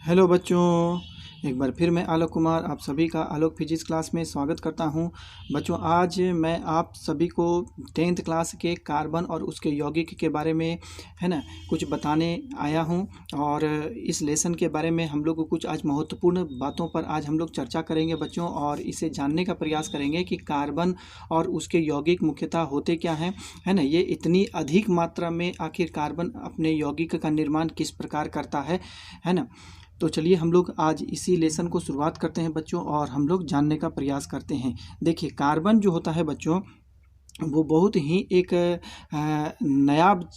Hello बच्चों, एक बार फिर मैं आलोक कुमार आप सभी का आलोक फिजिक्स क्लास में स्वागत करता हूं। बच्चों, आज मैं आप सभी को 10th क्लास के कार्बन और उसके यौगिक के बारे में कुछ बताने आया हूं। और इस लेसन के बारे में हम लोग को कुछ आज महत्वपूर्ण बातों पर आज हम लोग चर्चा करेंगे बच्चों, और इसे जानने का प्रयास करेंगे कि कार्बन और उसके यौगिक मुख्यतः होते क्या हैं, है ना। ये इतनी अधिक मात्रा में आखिर कार्बन अपने यौगिक का निर्माण किस प्रकार करता है ना। तो चलिए हम लोग आज इसी लेसन को शुरुआत करते हैं बच्चों, और हम लोग जानने का प्रयास करते हैं। देखिए, कार्बन जो होता है बच्चों, वो बहुत ही एक नायाब,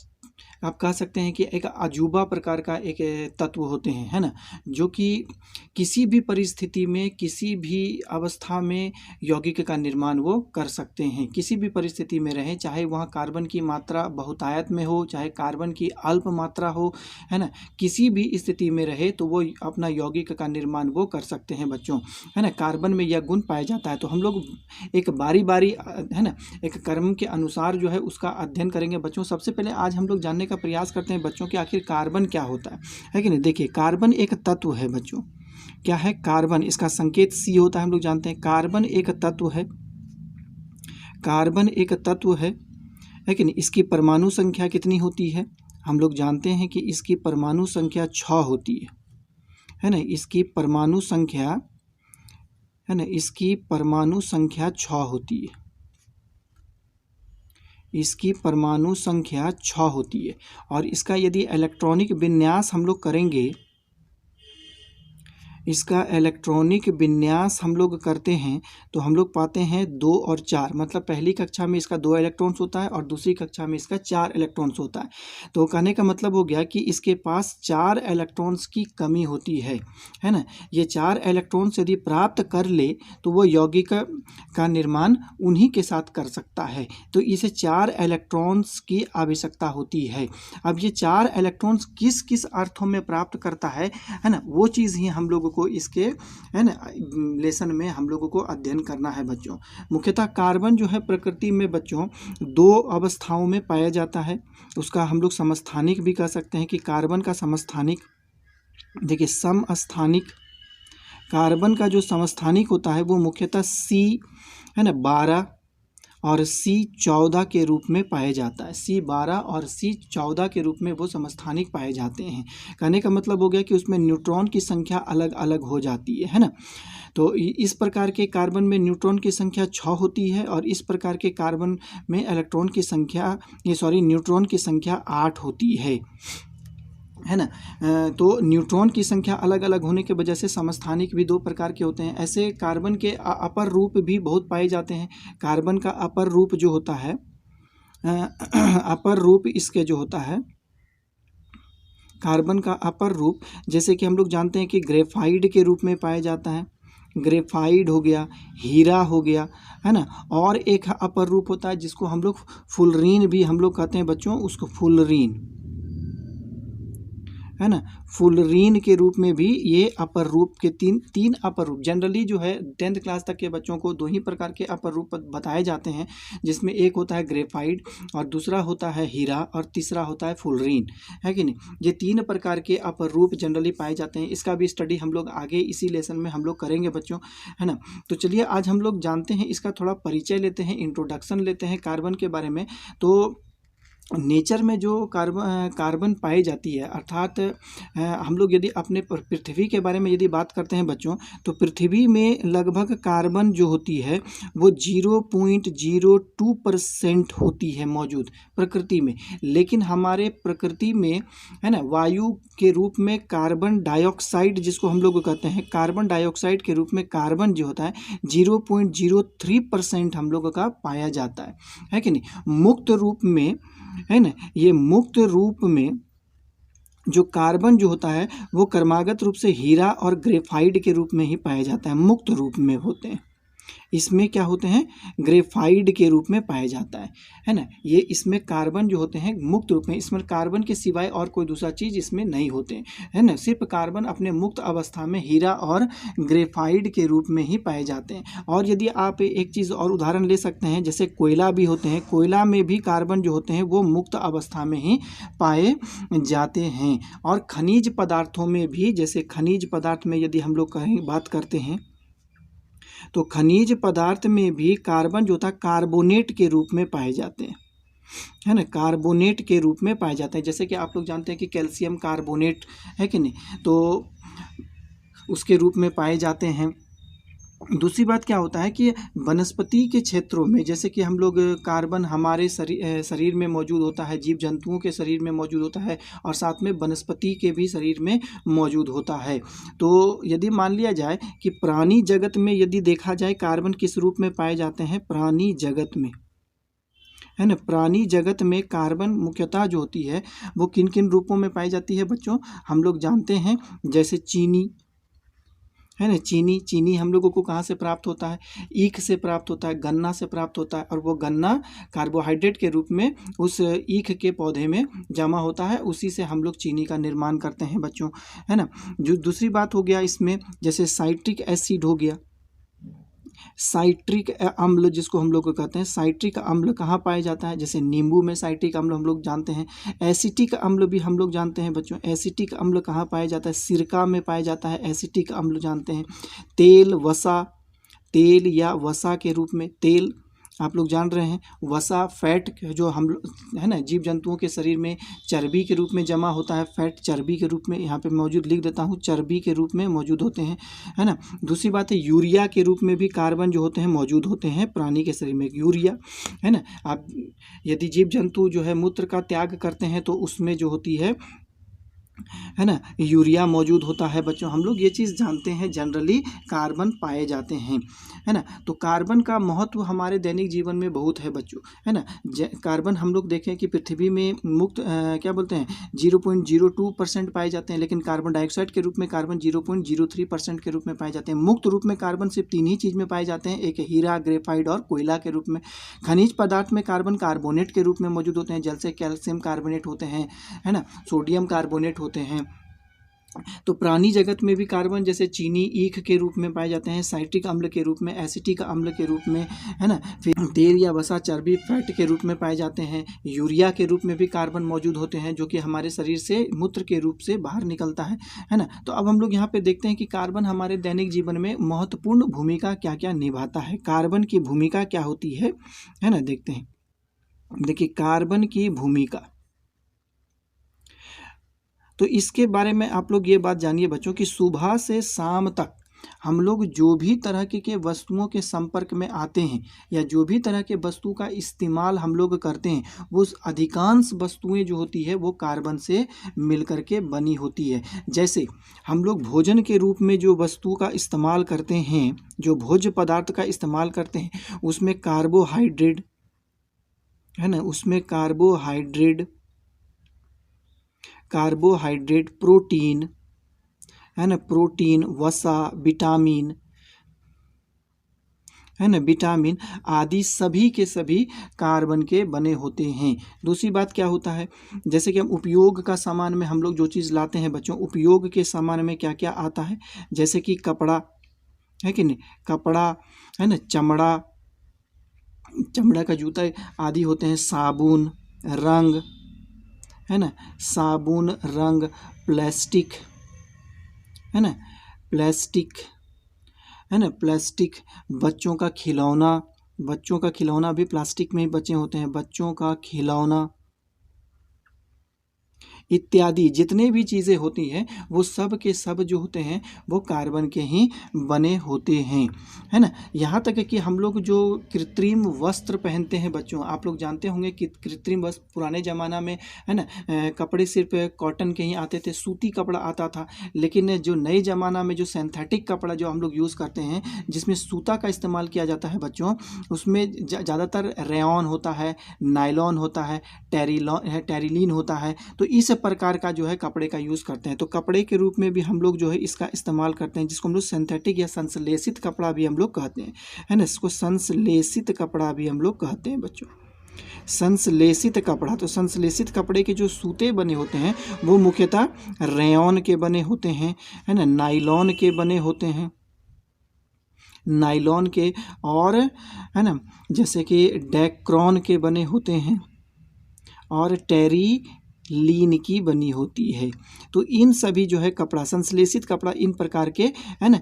आप कह सकते हैं कि एक अजूबा प्रकार का एक तत्व होते हैं, है ना। जो कि किसी भी परिस्थिति में, किसी भी अवस्था में यौगिक का निर्माण वो कर सकते हैं। किसी भी परिस्थिति में रहें, चाहे वहाँ कार्बन की मात्रा बहुतायत में हो, चाहे कार्बन की अल्प मात्रा हो, है ना। किसी भी स्थिति में रहे तो वो अपना यौगिक का निर्माण वो कर सकते हैं बच्चों, है ना। कार्बन में यह गुण पाया जाता है। तो हम लोग एक बारी बारी, है ना, एक क्रम के अनुसार जो है उसका अध्ययन करेंगे बच्चों। सबसे पहले आज हम लोग जानने का प्रयास करते हैं बच्चों कि आखिर कार्बन क्या होता है कि नहीं। देखिए, कार्बन एक तत्व है बच्चों। क्या है कार्बन? इसका संकेत सी होता है, हम लोग जानते हैं। कार्बन एक तत्व है, कार्बन एक तत्व है कि नहीं। इसकी परमाणु संख्या कितनी होती है? हम लोग जानते हैं कि इसकी परमाणु संख्या 6 होती है ना। इसकी परमाणु संख्या, है ना, इसकी परमाणु संख्या 6 होती है। इसकी परमाणु संख्या 6 होती है। और इसका यदि इलेक्ट्रॉनिक विन्यास हम लोग करेंगे, इसका इलेक्ट्रॉनिक विन्यास हम लोग करते हैं तो हम लोग पाते हैं 2 और 4। मतलब पहली कक्षा में इसका 2 इलेक्ट्रॉन्स होता है और दूसरी कक्षा में इसका 4 इलेक्ट्रॉन्स होता है। तो कहने का मतलब हो गया कि इसके पास 4 इलेक्ट्रॉन्स की कमी होती है ना। ये 4 इलेक्ट्रॉन्स यदि प्राप्त कर ले तो वो यौगिक का निर्माण उन्हीं के साथ कर सकता है। तो इसे 4 इलेक्ट्रॉन्स की आवश्यकता होती है। अब ये 4 इलेक्ट्रॉन्स किस किस अर्थों में प्राप्त करता है ना, वो चीज़ ही हम लोगों को इसके, है ना, लेसन में हम लोगों को अध्ययन करना है बच्चों। मुख्यतः कार्बन जो है प्रकृति में बच्चों 2 अवस्थाओं में पाया जाता है। उसका हम लोग समस्थानिक भी कह सकते हैं कि कार्बन का समस्थानिक, देखिए समस्थानिक, कार्बन का जो समस्थानिक होता है वो मुख्यतः C, है ना, 12 और C14 के रूप में पाया जाता है। C12 और C14 के रूप में वो समस्थानिक पाए जाते हैं। कहने का मतलब हो गया कि उसमें न्यूट्रॉन की संख्या अलग अलग हो जाती है ना। तो इस प्रकार के कार्बन में न्यूट्रॉन की संख्या 6 होती है, और इस प्रकार के कार्बन में इलेक्ट्रॉन की संख्या, न्यूट्रॉन की संख्या 8 होती है ना। तो न्यूट्रॉन की संख्या अलग अलग होने की वजह से समस्थानिक भी 2 प्रकार के होते हैं। ऐसे कार्बन के अपर रूप भी बहुत पाए जाते हैं। कार्बन का अपर रूप जो होता है, अपर रूप इसके जो होता है, कार्बन का अपर रूप, जैसे कि हम लोग जानते हैं कि ग्रेफाइड के रूप में पाया जाता है। ग्रेफाइड हो गया, हीरा हो गया, है ना। और एक अपर रूप होता है जिसको हम लोग फुलरीन भी हम लोग कहते हैं बच्चों, उसको फुलरीन, है ना। फुलरीन के रूप में भी ये अपर रूप के तीन अपर रूप, जनरली जो है 10th क्लास तक के बच्चों को 2 ही प्रकार के अपर रूप बताए जाते हैं, जिसमें एक होता है ग्रेफाइड और दूसरा होता है हीरा और तीसरा होता है फुलरीन, है कि नहीं। ये 3 प्रकार के अपर रूप जनरली पाए जाते हैं। इसका भी स्टडी हम लोग आगे इसी लेसन में हम लोग करेंगे बच्चों, है ना। तो चलिए आज हम लोग जानते हैं, इसका थोड़ा परिचय लेते हैं, इंट्रोडक्शन लेते हैं कार्बन के बारे में। तो नेचर में जो कार्बन पाई जाती है, अर्थात हम लोग यदि अपने पृथ्वी के बारे में यदि बात करते हैं बच्चों, तो पृथ्वी में लगभग कार्बन जो होती है वो 0.02% होती है मौजूद प्रकृति में। लेकिन हमारे प्रकृति में, है ना, वायु के रूप में कार्बन डाइऑक्साइड, जिसको हम लोग कहते हैं, कार्बन डाइऑक्साइड के रूप में कार्बन जो होता है 0.03% हम लोगों का पाया जाता है कि नहीं। मुक्त रूप में, है ना, ये मुक्त रूप में जो कार्बन जो होता है वो क्रमागत रूप से हीरा और ग्रेफाइड के रूप में ही पाया जाता है, मुक्त रूप में होते हैं, इसमें क्या होते हैं, ग्रेफाइड के रूप में पाया जाता है ना। ये इसमें कार्बन जो होते हैं मुक्त रूप में, इसमें कार्बन के सिवाय और कोई दूसरा चीज़ इसमें नहीं होते है ना, सिर्फ कार्बन अपने मुक्त अवस्था में हीरा और ग्रेफाइड के रूप में ही पाए जाते हैं। और यदि आप एक चीज़ और उदाहरण ले सकते हैं, जैसे कोयला भी होते हैं, कोयला में भी कार्बन जो होते हैं वो मुक्त अवस्था में ही पाए जाते हैं। और खनिज पदार्थों में भी, जैसे खनिज पदार्थ में यदि हम लोग कहीं बात करते हैं तो खनिज पदार्थ में भी कार्बन जो होता है कार्बोनेट के रूप में पाए जाते हैं, है ना, कार्बोनेट के रूप में पाए जाते हैं। जैसे कि आप लोग जानते हैं कि कैल्शियम कार्बोनेट है कि नहीं, तो उसके रूप में पाए जाते हैं। दूसरी बात क्या होता है कि वनस्पति के क्षेत्रों में, जैसे कि हम लोग कार्बन हमारे शरीर में मौजूद होता है, जीव जंतुओं के शरीर में मौजूद होता है, और साथ में वनस्पति के भी शरीर में मौजूद होता है। तो यदि मान लिया जाए कि प्राणी जगत में यदि देखा जाए कार्बन किस रूप में पाए जाते हैं, प्राणी जगत में, है ना, प्राणी जगत में कार्बन मुख्यतः जो होती है वो किन किन रूपों में पाई जाती है बच्चों, हम लोग जानते हैं। जैसे चीनी, है ना, चीनी हम लोगों को कहाँ से प्राप्त होता है, ईख से प्राप्त होता है, गन्ना से प्राप्त होता है, और वो गन्ना कार्बोहाइड्रेट के रूप में उस ईख के पौधे में जमा होता है, उसी से हम लोग चीनी का निर्माण करते हैं बच्चों, है ना। जो दूसरी बात हो गया इसमें, जैसे साइट्रिक एसिड हो गया, साइट्रिक अम्ल जिसको हम लोग कहते हैं, साइट्रिक अम्ल कहाँ पाया जाता है, जैसे नींबू में साइट्रिक अम्ल हम लोग जानते हैं। एसिटिक अम्ल भी हम लोग जानते हैं बच्चों, एसिटिक अम्ल कहाँ पाया जाता है, सिरका में पाया जाता है एसिटिक अम्ल जानते हैं। तेल, वसा, तेल या वसा के रूप में, तेल आप लोग जान रहे हैं, वसा फैट जो हम है ना, जीव जंतुओं के शरीर में चर्बी के रूप में जमा होता है, फैट चर्बी के रूप में यहाँ पे मौजूद, लिख देता हूँ, चर्बी के रूप में मौजूद होते हैं, है ना। दूसरी बात है यूरिया के रूप में भी कार्बन जो होते हैं मौजूद होते हैं प्राणी के शरीर में, यूरिया, है ना। आप यदि जीव जंतु जो है मूत्र का त्याग करते हैं तो उसमें जो होती है ना, यूरिया मौजूद होता है बच्चों। हम लोग ये चीज़ जानते हैं, जनरली कार्बन पाए जाते हैं, है ना। तो कार्बन का महत्व हमारे दैनिक जीवन में बहुत है बच्चों, है ना। कार्बन हम लोग देखें कि पृथ्वी में मुक्त क्या बोलते हैं 0.02% पाए जाते हैं, लेकिन कार्बन डाइऑक्साइड के रूप में कार्बन 0.03% के रूप में पाए जाते हैं। मुक्त रूप में कार्बन सिर्फ 3 ही चीज़ में पाए जाते हैं, एक हीरा, ग्रेफाइट और कोयला के रूप में। खनिज पदार्थ में कार्बन कार्बोनेट के रूप में मौजूद होते हैं, जैसे कैल्शियम कार्बोनेट होते हैं, है ना, सोडियम कार्बोनेट होते हैं। तो प्राणी जगत में भी कार्बन जैसे चीनी, ईख के रूप में पाए जाते हैं, साइट्रिक अम्ल के रूप में, एसिटिक अम्ल के रूप में, है ना। फिर तेल या वसा, चर्बी, फैट के रूप में पाए जाते हैं। यूरिया के रूप में भी कार्बन मौजूद होते हैं, जो कि हमारे शरीर से मूत्र के रूप से बाहर निकलता है ना। तो अब हम लोग यहाँ पे देखते हैं कि कार्बन हमारे दैनिक जीवन में महत्वपूर्ण भूमिका क्या क्या निभाता है, कार्बन की भूमिका क्या होती है ना, देखते हैं। देखिए कार्बन की भूमिका, तो इसके बारे में आप लोग ये बात जानिए बच्चों कि सुबह से शाम तक हम लोग जो भी तरह के वस्तुओं के संपर्क में आते हैं या जो भी तरह के वस्तु का इस्तेमाल हम लोग करते हैं, वो अधिकांश वस्तुएं जो होती है वो कार्बन से मिलकर के बनी होती है। जैसे हम लोग भोजन के रूप में जो वस्तु का इस्तेमाल करते हैं, जो भोज्य पदार्थ का इस्तेमाल करते हैं, उसमें कार्बोहाइड्रेट, है ना, उसमें कार्बोहाइड्रेट, प्रोटीन, है ना, प्रोटीन, वसा, विटामिन, है ना, विटामिन आदि सभी के सभी कार्बन के बने होते हैं। दूसरी बात क्या होता है, जैसे कि हम उपयोग का सामान में हम लोग जो चीज़ लाते हैं बच्चों, उपयोग के सामान में क्या क्या आता है, जैसे कि कपड़ा, है कि नहीं, कपड़ा, है ना, चमड़ा का जूता आदि होते हैं, साबुन, रंग, है ना, साबुन, रंग, प्लास्टिक, है ना, प्लास्टिक, बच्चों का खिलौना भी प्लास्टिक में ही बचे होते हैं, बच्चों का खिलौना इत्यादि जितने भी चीज़ें होती हैं वो सब के सब जो होते हैं वो कार्बन के ही बने होते हैं, है ना। यहाँ तक कि हम लोग जो कृत्रिम वस्त्र पहनते हैं बच्चों, आप लोग जानते होंगे कि कृत्रिम वस्त्र पुराने ज़माना में, है ना, कपड़े सिर्फ कॉटन के ही आते थे, सूती कपड़ा आता था, लेकिन जो नए ज़माना में जो सिंथेटिक कपड़ा जो हम लोग यूज़ करते हैं, जिसमें सूता का इस्तेमाल किया जाता है बच्चों, उसमें ज़्यादातर रेयॉन होता है, नायलॉन होता है, टेरिलीन होता है। तो इस प्रकार का जो है कपड़े का यूज़ करते हैं। तो कपड़े के रूप में भी हम लोग जो है इसका इस्तेमाल करते हैं, जिसको हम लोग सिंथेटिक या संश्लेषित कपड़ा भी हम लोग कहते हैं, है ना। इसको संश्लेषित कपड़ा भी हम लोग कहते हैं बच्चों, संश्लेषित कपड़ा। तो संश्लेषित कपड़े के जो सूते बने होते हैं वो मुख्यतः रेयॉन के बने होते हैं, है ना, नाइलॉन के बने होते हैं, नाइलॉन के, और है ना जैसे कि डैक्रॉन के बने होते हैं, और टेरिलीन की बनी होती है। तो इन सभी जो है कपड़ा, संश्लेषित कपड़ा इन प्रकार के, है ना,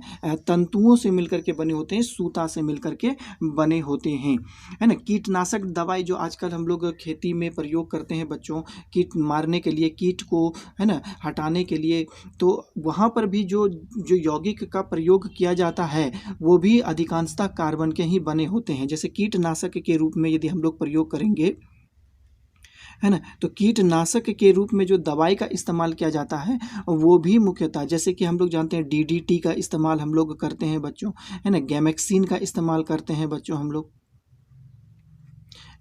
तंतुओं से मिलकर के बने होते हैं, सूता से मिलकर के बने होते हैं, है ना। कीटनाशक दवाई जो आजकल हम लोग खेती में प्रयोग करते हैं बच्चों, कीट मारने के लिए, कीट को, है ना, हटाने के लिए, तो वहाँ पर भी जो यौगिक का प्रयोग किया जाता है वो भी अधिकांशतः कार्बन के ही बने होते हैं। जैसे कीटनाशक के रूप में यदि हम लोग प्रयोग करेंगे, है ना, तो कीटनाशक के रूप में जो दवाई का इस्तेमाल किया जाता है वो भी मुख्यतः, जैसे कि हम लोग जानते हैं DDT का इस्तेमाल हम लोग करते हैं बच्चों, है ना, गैमेक्सिन का इस्तेमाल करते हैं बच्चों हम लोग,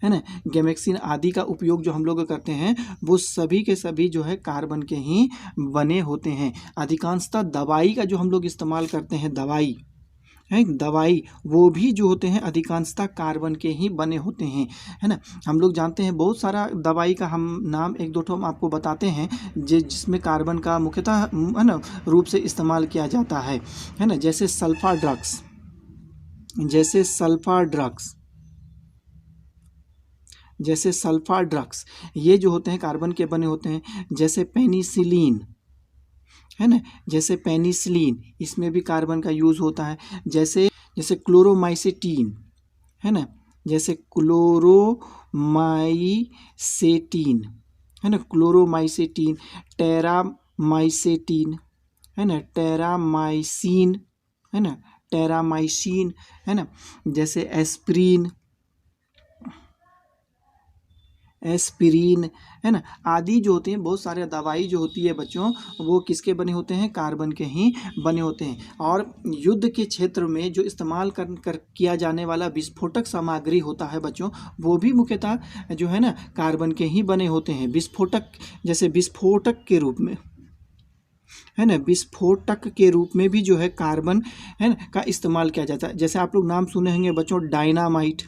है ना, गैमेक्सिन आदि का उपयोग जो हम लोग करते हैं वो सभी के सभी जो है कार्बन के ही बने होते हैं। अधिकांशतः दवाई का जो हम लोग इस्तेमाल करते हैं, दवाई है, दवाई वो भी जो होते हैं अधिकांशतः कार्बन के ही बने होते हैं, है ना। हम लोग जानते हैं बहुत सारा दवाई का हम नाम एक दो ठो हम आपको बताते हैं जिसमें कार्बन का मुख्यतः, है ना, रूप से इस्तेमाल किया जाता है ना। जैसे सल्फा ड्रग्स, जैसे सल्फा ड्रग्स ये जो होते हैं कार्बन के बने होते हैं। जैसे पेनिसिलिन, है ना, जैसे पेनिसिलिन इसमें भी कार्बन का यूज़ होता है। जैसे क्लोरोमाइसेटीन, है ना, जैसे क्लोरोमाइसेटीन, है ना, क्लोरोमाइसेटीन, टेरामाइसेटीन, है ना, टेरामाइसिन, है ना, टेरामाइसिन, है ना, जैसे एस्पिरिन, है ना, आदि जो होते हैं, बहुत सारे दवाई जो होती है बच्चों वो किसके बने होते हैं, कार्बन के ही बने होते हैं। और युद्ध के क्षेत्र में जो इस्तेमाल किया जाने वाला विस्फोटक सामग्री होता है बच्चों, वो भी मुख्यतः जो है ना कार्बन के ही बने होते हैं। विस्फोटक, जैसे विस्फोटक के रूप में, है ना, विस्फोटक के रूप में भी जो है कार्बन, है ना, का इस्तेमाल किया जाता है। जैसे आप लोग नाम सुने होंगे बच्चों डायनामाइट,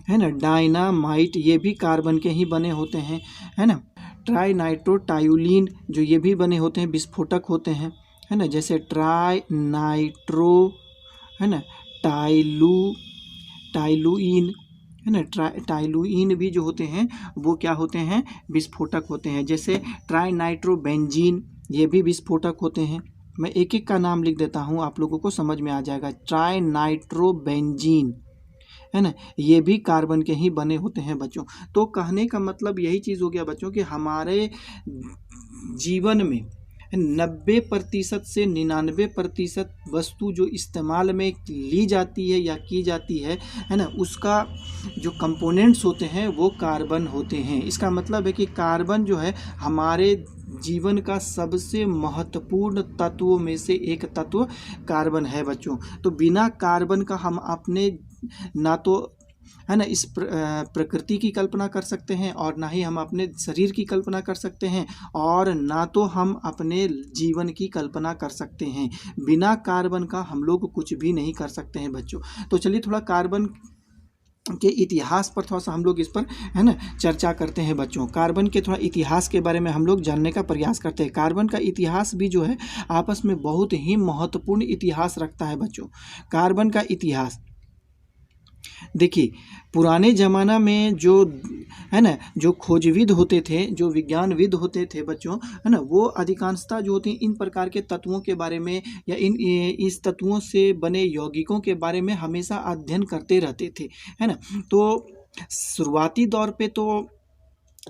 है ना, डायनामाइट ये भी कार्बन के ही बने होते हैं, है ना। ट्राइनाइट्रोटायोलीन जो ये भी बने होते हैं, विस्फोटक होते हैं, है ना। जैसे ट्राइनाइट्रो, है ना, टाइलुइन, है ना, टाइलुइन भी जो होते हैं वो क्या होते हैं, विस्फोटक होते हैं। जैसे ट्राइनाइट्रोबेंजीन ये भी विस्फोटक होते हैं। मैं एक एक का नाम लिख देता हूँ, आप लोगों को समझ में आ जाएगा। ट्राइनाइट्रोबेंजीन, है ना, ये भी कार्बन के ही बने होते हैं बच्चों। तो कहने का मतलब यही चीज़ हो गया बच्चों कि हमारे जीवन में 90% से 99% वस्तु जो इस्तेमाल में ली जाती है या की जाती है ना, उसका जो कंपोनेंट्स होते हैं वो कार्बन होते हैं। इसका मतलब है कि कार्बन जो है हमारे जीवन का सबसे महत्वपूर्ण तत्वों में से एक तत्व कार्बन है बच्चों। तो बिना कार्बन का हम अपने ना तो, है ना, इस प्रकृति की कल्पना कर सकते हैं और ना ही हम अपने शरीर की कल्पना कर सकते हैं और ना तो हम अपने जीवन की कल्पना कर सकते हैं। बिना कार्बन का हम लोग कुछ भी नहीं कर सकते हैं बच्चों। तो चलिए थोड़ा कार्बन के इतिहास पर थोड़ा सा हम लोग इस पर, है ना, चर्चा करते हैं बच्चों। कार्बन के थोड़ा इतिहास के बारे में हम लोग जानने का प्रयास करते हैं। कार्बन का इतिहास भी जो है आपस में बहुत ही महत्वपूर्ण इतिहास रखता है बच्चों। कार्बन का इतिहास देखिए, पुराने ज़माना में जो, है ना, जो खोजविद होते थे, जो विज्ञानविद होते थे बच्चों, है ना, वो अधिकांशतः जो होते हैं इन प्रकार के तत्वों के बारे में या इस तत्वों से बने यौगिकों के बारे में हमेशा अध्ययन करते रहते थे, है ना। तो शुरुआती दौर पे तो,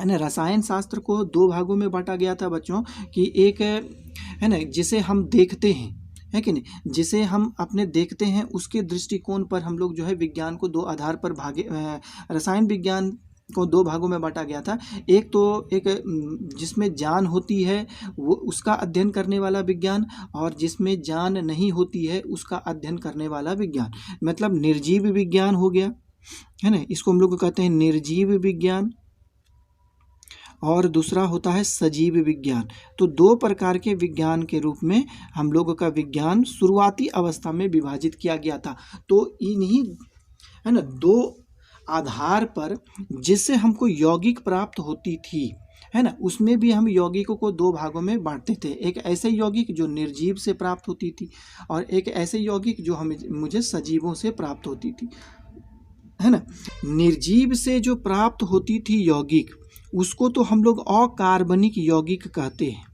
है ना, रसायन शास्त्र को दो भागों में बांटा गया था बच्चों कि एक, है ना, जिसे हम देखते हैं, है कि नहीं, जिसे हम अपने देखते हैं उसके दृष्टिकोण पर हम लोग जो है विज्ञान को दो आधार पर रसायन विज्ञान को दो भागों में बांटा गया था। एक तो एक जिसमें जान होती है वो उसका अध्ययन करने वाला विज्ञान, और जिसमें जान नहीं होती है उसका अध्ययन करने वाला विज्ञान, मतलब निर्जीव विज्ञान हो गया, है ना, इसको हम लोग कहते हैं निर्जीव विज्ञान। और दूसरा होता है सजीव विज्ञान। तो दो प्रकार के विज्ञान के रूप में हम लोगों का विज्ञान शुरुआती अवस्था में विभाजित किया गया था। तो इन्हीं है ना दो आधार पर जिससे हमको यौगिक प्राप्त होती थी, है ना, उसमें भी हम यौगिकों को दो भागों में बांटते थे। एक ऐसे यौगिक जो निर्जीव से प्राप्त होती थी और एक ऐसे यौगिक जो मुझे सजीवों से प्राप्त होती थी, है ना। निर्जीव से जो प्राप्त होती थी यौगिक, उसको तो हम लोग अकार्बनिक यौगिक कहते हैं,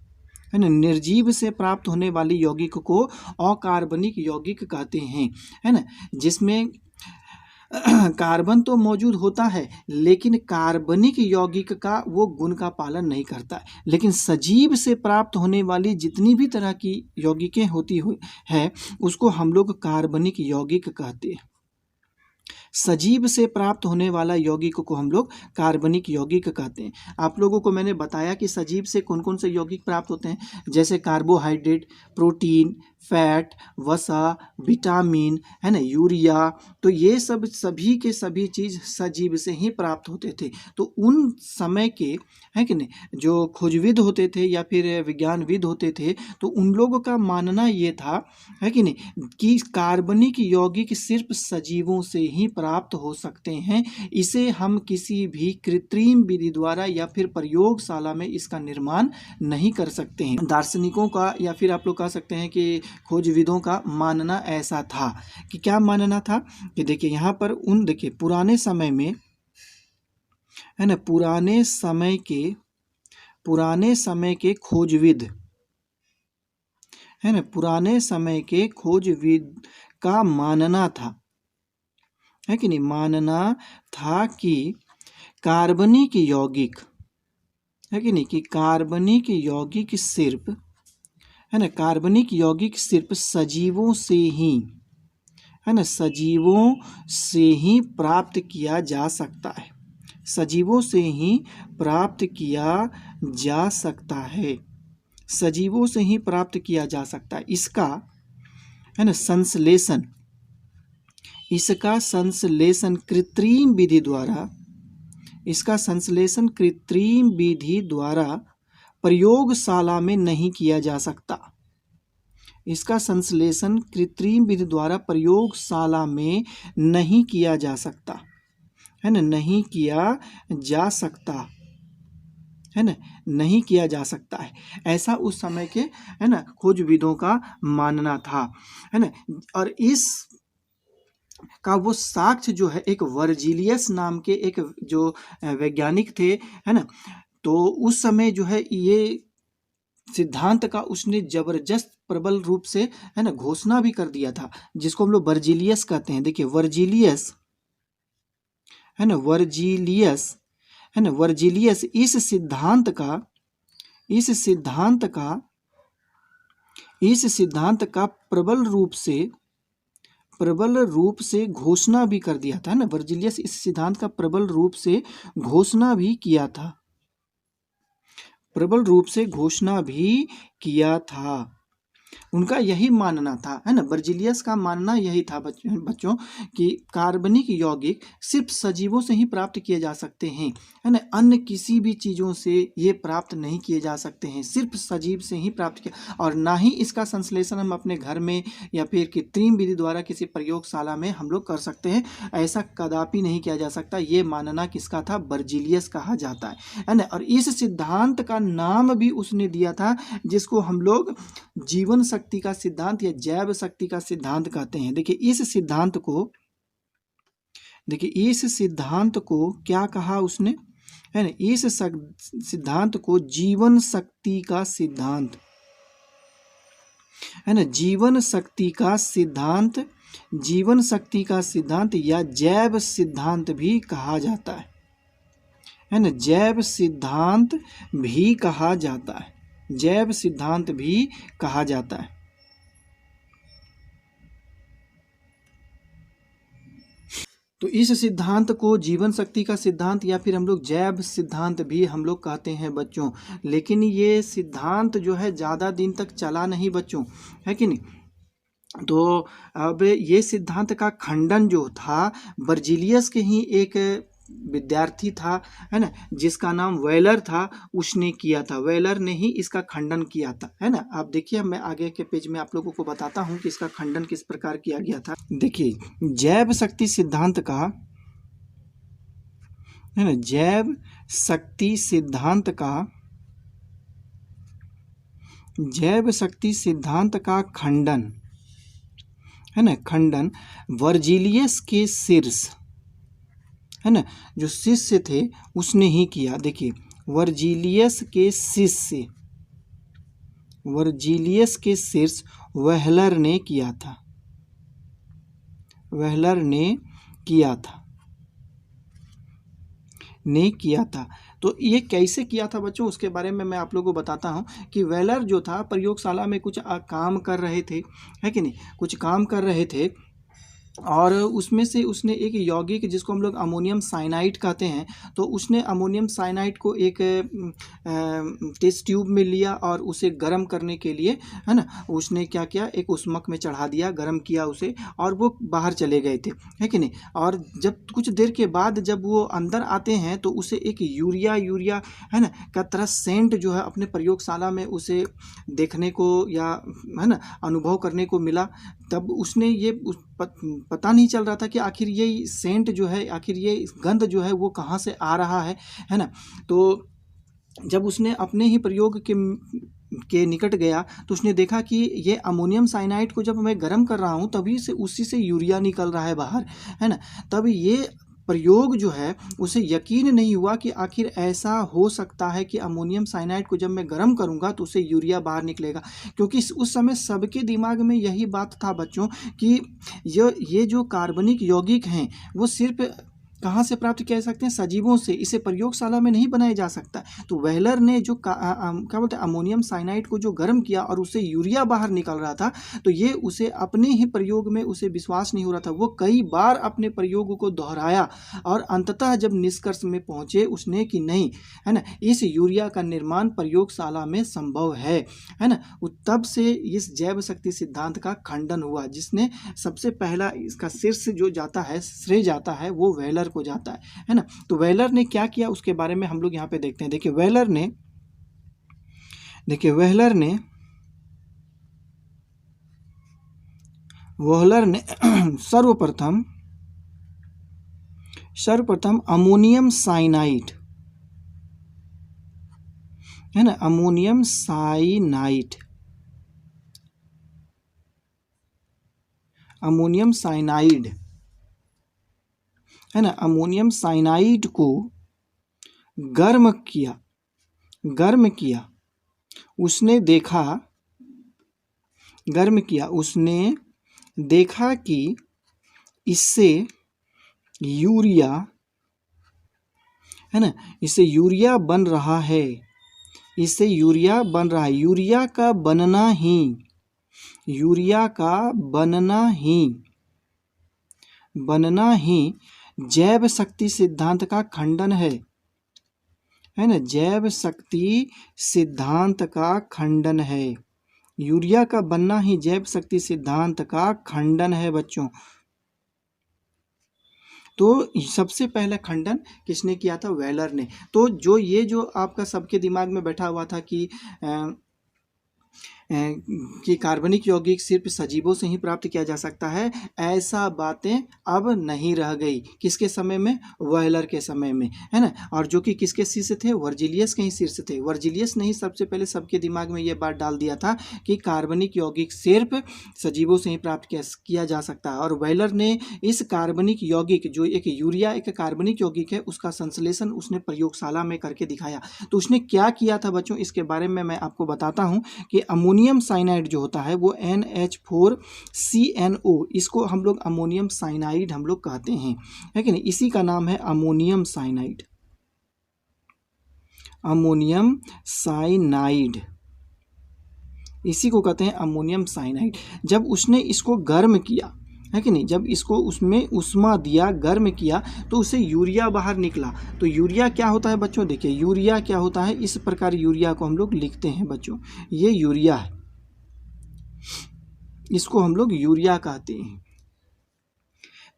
है ना। निर्जीव से प्राप्त होने वाली यौगिक को अकार्बनिक यौगिक कहते हैं, है ना, जिसमें कार्बन तो मौजूद होता है लेकिन कार्बनिक यौगिक का वो गुण का पालन नहीं करता है। लेकिन सजीव से प्राप्त होने वाली जितनी भी तरह की यौगिकें होती है उसको हम लोग कार्बनिक यौगिक कहते हैं। सजीव से प्राप्त होने वाला यौगिक को हम लोग कार्बनिक यौगिक कहते हैं। आप लोगों को मैंने बताया कि सजीव से कौन कौन से यौगिक प्राप्त होते हैं, जैसे कार्बोहाइड्रेट, प्रोटीन, फैट, वसा, विटामिन, है ना, यूरिया। तो ये सब सभी के सभी चीज़ सजीव से ही प्राप्त होते थे। तो उन समय के, है कि नहीं, जो खोजविद होते थे या फिर विज्ञानविद होते थे, तो उन लोगों का मानना ये था, है कि नहीं, कि कार्बनिक यौगिक सिर्फ सजीवों से ही प्राप्त हो सकते हैं। इसे हम किसी भी कृत्रिम विधि द्वारा या फिर प्रयोगशाला में इसका निर्माण नहीं कर सकते हैं। दार्शनिकों का या फिर आप लोग कह सकते हैं कि खोजविदों का मानना ऐसा था कि क्या मानना था कि देखिए यहाँ पर देखिए पुराने समय में, है ना, पुराने समय के खोजविद, है ना, पुराने समय के खोजविद का मानना था, है कि नहीं, मानना था कि कार्बनिक यौगिक, है कि नहीं, कि कार्बनिक यौगिक सिर्फ, है ना, कार्बनिक यौगिक सिर्फ सजीवों से ही, है ना, सजीवों से ही प्राप्त किया जा सकता है, सजीवों से ही प्राप्त किया जा सकता है, सजीवों से ही प्राप्त किया जा सकता है। इसका, है ना, संश्लेषण कृत्रिम विधि द्वारा, इसका संश्लेषण कृत्रिम विधि द्वारा प्रयोगशाला में नहीं किया जा सकता। इसका संश्लेषण कृत्रिम विधि द्वारा प्रयोगशाला में नहीं किया जा सकता, है ना, नहीं किया जा सकता, है ना, नहीं किया जा सकता है। ऐसा उस समय के, है ना, खोजविदों का मानना था, है ना। और इस का वो साक्ष्य जो है एक वर्जिलियस नाम के एक जो वैज्ञानिक थे, है ना, तो उस समय जो है ये सिद्धांत का उसने जबरदस्त प्रबल रूप से, है ना, घोषणा भी कर दिया था, जिसको हम लोग वर्जिलियस कहते हैं। देखिए वर्जिलियस, है ना, वर्जिलियस, है ना, वर्जिलियस इस सिद्धांत का प्रबल रूप से घोषणा भी कर दिया था, ना। वर्जिलियस इस सिद्धांत का प्रबल रूप से घोषणा भी किया था, प्रबल रूप से घोषणा भी किया था। उनका यही मानना था, है ना, वर्जिलियस का मानना यही था बच्चों कि कार्बनिक यौगिक सिर्फ सजीवों से ही प्राप्त किए जा सकते हैं, है ना, अन्य किसी भी चीज़ों से ये प्राप्त नहीं किए जा सकते हैं, सिर्फ सजीव से ही प्राप्त किया। और ना ही इसका संश्लेषण हम अपने घर में या फिर कृत्रिम विधि द्वारा किसी प्रयोगशाला में हम लोग कर सकते हैं, ऐसा कदापि नहीं किया जा सकता। ये मानना किसका था? वर्जिलियस कहा जाता है ना। और इस सिद्धांत का नाम भी उसने दिया था जिसको हम लोग जीवन शक्ति का सिद्धांत या जैव शक्ति का सिद्धांत कहते हैं। देखिए इस सिद्धांत को क्या कहा उसने, है ना, इस सिद्धांत को जीवन शक्ति का सिद्धांत, है ना, जीवन शक्ति का सिद्धांत या जैव सिद्धांत भी कहा जाता है ना, जैव सिद्धांत भी कहा जाता है, जैव सिद्धांत भी कहा जाता है। तो इस सिद्धांत को जीवन शक्ति का सिद्धांत या फिर हम लोग जैव सिद्धांत भी हम लोग कहते हैं बच्चों। लेकिन ये सिद्धांत जो है ज़्यादा दिन तक चला नहीं बच्चों, है कि नहीं। तो अब ये सिद्धांत का खंडन जो था वर्जिलियस के ही एक विद्यार्थी था, है ना, जिसका नाम वेलर था, उसने किया था। वेलर ने ही इसका खंडन किया था, है ना। आप देखिए, मैं आगे के पेज में आप लोगों को बताता हूँ कि इसका खंडन किस प्रकार किया गया था। देखिए, जैव शक्ति सिद्धांत का, है ना, जैव शक्ति सिद्धांत का, जैव शक्ति सिद्धांत का खंडन, है ना, खंडन वर्जिलियस के शीर्ष, है ना, जो शिष्य थे उसने ही किया। देखिए, वर्जिलियस के शिष्य, वर्जिलियस के शीर्ष वेहलर ने किया था, वेहलर ने किया था, ने किया था। तो ये कैसे किया था बच्चों, उसके बारे में मैं आप लोगों को बताता हूँ कि वेलर जो था प्रयोगशाला में कुछ काम कर रहे थे, है कि नहीं, कुछ काम कर रहे थे, और उसमें से उसने एक यौगिक जिसको हम लोग अमोनियम साइनाइड कहते हैं, तो उसने अमोनियम साइनाइड को एक टेस्ट ट्यूब में लिया और उसे गर्म करने के लिए, है ना, उसने क्या किया, एक उस्मक में चढ़ा दिया, गर्म किया उसे, और वो बाहर चले गए थे, है कि नहीं। और जब कुछ देर के बाद जब वो अंदर आते हैं तो उसे एक यूरिया, है ना, का तरह सेंट जो है अपने प्रयोगशाला में उसे देखने को या, है ना, अनुभव करने को मिला। तब उसने ये पता नहीं चल रहा था कि आखिर ये सेंट जो है, आखिर ये गंध जो है वो कहाँ से आ रहा है ना। तो जब उसने अपने ही प्रयोग के निकट गया तो उसने देखा कि ये अमोनियम साइनाइड को जब मैं गर्म कर रहा हूँ तभी से उसी से यूरिया निकल रहा है बाहर, है ना। तब ये प्रयोग जो है उसे यकीन नहीं हुआ कि आखिर ऐसा हो सकता है कि अमोनियम साइनाइड को जब मैं गर्म करूंगा तो उसे यूरिया बाहर निकलेगा, क्योंकि उस समय सबके दिमाग में यही बात था बच्चों कि ये जो कार्बनिक यौगिक हैं वो सिर्फ कहाँ से प्राप्त किया जा सकते हैं, सजीवों से, इसे प्रयोगशाला में नहीं बनाया जा सकता। तो वेहलर ने जो क्या बोलते हैं अमोनियम साइनाइड को जो गर्म किया और उससे यूरिया बाहर निकल रहा था, तो ये उसे अपने ही प्रयोग में उसे विश्वास नहीं हो रहा था। वो कई बार अपने प्रयोग को दोहराया और अंततः जब निष्कर्ष में पहुंचे उसने कि नहीं, है ना, इस यूरिया का निर्माण प्रयोगशाला में संभव है ना। तब से इस जैव शक्ति सिद्धांत का खंडन हुआ, जिसने सबसे पहला इसका शीर्ष जो जाता है, श्रेय जाता है, वो वेहलर को जाता है ना। तो वेहलर ने क्या किया उसके बारे में हम लोग यहाँ पे देखते हैं। देखिए, वेहलर ने सर्वप्रथम अमोनियम साइनाइड, है ना, अमोनियम साइनाइड है ना, अमोनियम साइनाइड को गर्म किया, उसने देखा कि इससे यूरिया, है ना, इससे यूरिया बन रहा है, यूरिया का बनना ही जैव शक्ति सिद्धांत का खंडन है ना, जैव शक्ति सिद्धांत का खंडन है। यूरिया का बनना ही जैव शक्ति सिद्धांत का खंडन है बच्चों। तो सबसे पहला खंडन किसने किया था, वेहलर ने। तो जो आपका सबके दिमाग में बैठा हुआ था कि कार्बनिक यौगिक सिर्फ सजीवों से ही प्राप्त किया जा सकता है, ऐसा बातें अब नहीं रह गई। किसके समय में, वेहलर के समय में, है ना। और जो कि किसके शिष्य थे, वर्जिलियस के ही शिष्य थे। वर्जिलियस ने ही सबसे पहले सबके दिमाग में ये बात डाल दिया था कि कार्बनिक यौगिक सिर्फ सजीवों से ही प्राप्त किया जा सकता है। और वेहलर ने इस कार्बनिक यौगिक, जो एक यूरिया एक कार्बनिक यौगिक है, उसका संश्लेषण उसने प्रयोगशाला में करके दिखाया। तो उसने क्या किया था बच्चों, इसके बारे में मैं आपको बताता हूँ कि अमोनियम साइनाइड जो होता है वो NH4CNO, इसको हम लोग अमोनियम साइनाइड हम लोग कहते हैं, है कि नहीं। इसी का नाम है अमोनियम साइनाइड, इसी को कहते हैं अमोनियम साइनाइड। जब उसने इसको गर्म किया, है कि नहीं, जब इसको उसमें उष्मा दिया, गर्म किया, तो उसे यूरिया बाहर निकला। तो यूरिया क्या होता है बच्चों, देखिए यूरिया क्या होता है, इस प्रकार यूरिया को हम लोग लिखते हैं बच्चों। ये यूरिया है, इसको हम लोग यूरिया कहते हैं।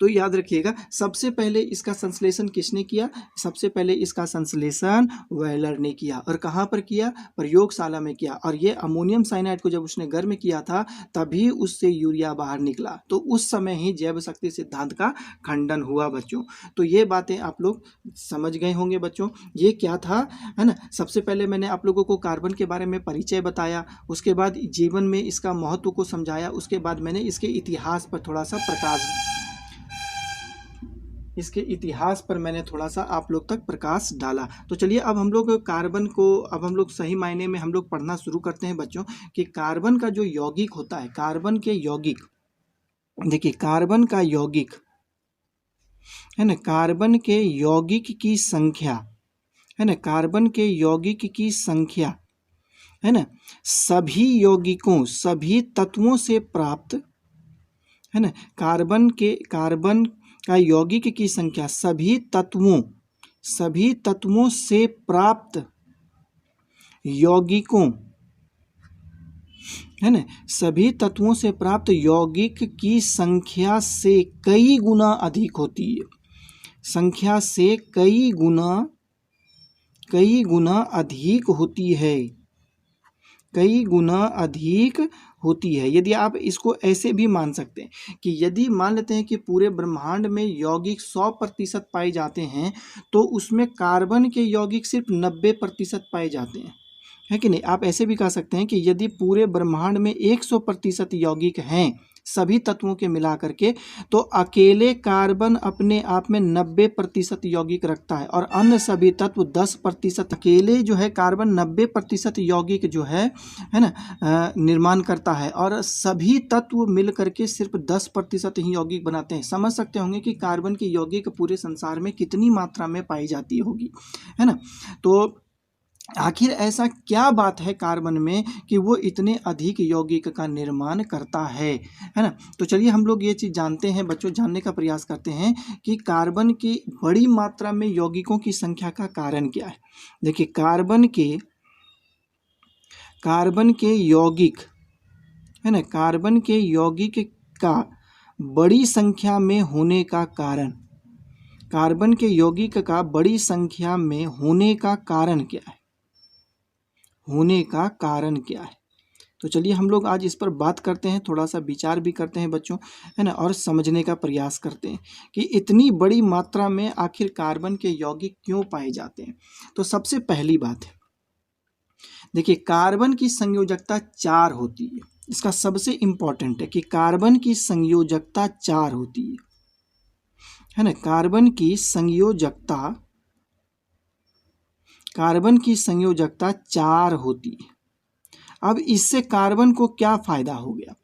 तो याद रखिएगा, सबसे पहले इसका संश्लेषण किसने किया? सबसे पहले इसका संश्लेषण वेलर ने किया। और कहाँ पर किया? प्रयोगशाला में किया। और ये अमोनियम साइनाइड को जब उसने गर्म किया था तभी उससे यूरिया बाहर निकला। तो उस समय ही जैव शक्ति सिद्धांत का खंडन हुआ बच्चों। तो ये बातें आप लोग समझ गए होंगे बच्चों। ये क्या था, है ना? सबसे पहले मैंने आप लोगों को कार्बन के बारे में परिचय बताया, उसके बाद जीवन में इसका महत्व को समझाया, उसके बाद मैंने इसके इतिहास पर थोड़ा सा आप लोग तक प्रकाश डाला। तो चलिए अब हम लोग कार्बन को अब हम लोग सही मायने में हम लोग पढ़ना शुरू करते हैं बच्चों कि कार्बन का जो यौगिक होता है, कार्बन के यौगिक, देखिए कार्बन का यौगिक है ना, कार्बन के यौगिक की संख्या है ना, कार्बन के यौगिक की संख्या है ना, सभी यौगिकों, सभी तत्वों से प्राप्त है ना, कार्बन का यौगिक की संख्या सभी तत्वों से प्राप्त यौगिकों है ना, सभी तत्वों से प्राप्त यौगिक की संख्या से कई गुना अधिक होती है, संख्या से कई गुना अधिक होती है, कई गुना अधिक होती है। यदि आप इसको ऐसे भी मान सकते हैं कि यदि मान लेते हैं कि पूरे ब्रह्मांड में यौगिक 100% पाए जाते हैं तो उसमें कार्बन के यौगिक सिर्फ 90% पाए जाते हैं, है कि नहीं? आप ऐसे भी कह सकते हैं कि यदि पूरे ब्रह्मांड में 100% यौगिक हैं सभी तत्वों के मिला करके, तो अकेले कार्बन अपने आप में 90% यौगिक रखता है और अन्य सभी तत्व 10%, अकेले जो है कार्बन 90% यौगिक जो है ना निर्माण करता है और सभी तत्व मिल करके सिर्फ 10% ही यौगिक बनाते हैं। समझ सकते होंगे कि कार्बन की यौगिक पूरे संसार में कितनी मात्रा में पाई जाती होगी, है ना? तो आखिर ऐसा क्या बात है कार्बन में कि वो इतने अधिक यौगिक का निर्माण करता है ना? तो चलिए हम लोग ये चीज़ जानते हैं बच्चों, जानने का प्रयास करते हैं कि कार्बन की बड़ी मात्रा में यौगिकों की संख्या का कारण क्या है। देखिए कार्बन के यौगिक है ना, कार्बन के यौगिक का बड़ी संख्या में होने का कारण, कार्बन के यौगिक का बड़ी संख्या में होने का कारण क्या है, होने का कारण क्या है? तो चलिए हम लोग आज इस पर बात करते हैं, थोड़ा सा विचार भी करते हैं बच्चों, है ना, और समझने का प्रयास करते हैं कि इतनी बड़ी मात्रा में आखिर कार्बन के यौगिक क्यों पाए जाते हैं। तो सबसे पहली बात है, देखिए कार्बन की संयोजकता 4 होती है। इसका सबसे इंपॉर्टेंट है कि कार्बन की संयोजकता 4 होती है ना, कार्बन की संयोजकता 4 होती है। अब इससे कार्बन को क्या फायदा हो गया?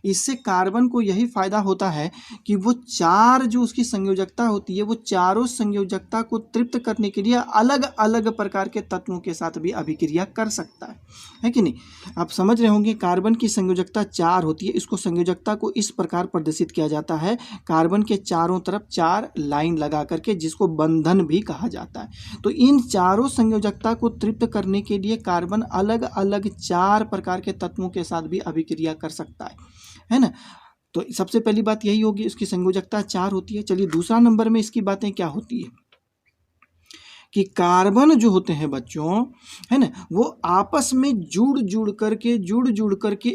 इससे कार्बन को यही फायदा होता है कि वो 4 जो उसकी संयोजकता होती है वो चारों संयोजकता को तृप्त करने के लिए अलग अलग प्रकार के तत्वों के साथ भी अभिक्रिया कर सकता है कि नहीं? आप समझ रहे होंगे कार्बन की संयोजकता 4 होती है। इसको संयोजकता को इस प्रकार प्रदर्शित किया जाता है, कार्बन के चारों तरफ 4 लाइन लगा करके, जिसको बंधन भी कहा जाता है। तो इन चारों संयोजकता को तृप्त करने के लिए कार्बन अलग अलग 4 प्रकार के तत्वों के साथ भी अभिक्रिया कर सकता है ना? तो सबसे पहली बात यही होगी, उसकी संयोजकता 4 होती है। चलिए दूसरा नंबर में इसकी बातें क्या होती है कि कार्बन जो होते हैं बच्चों, है ना, वो आपस में जुड़ जुड़ करके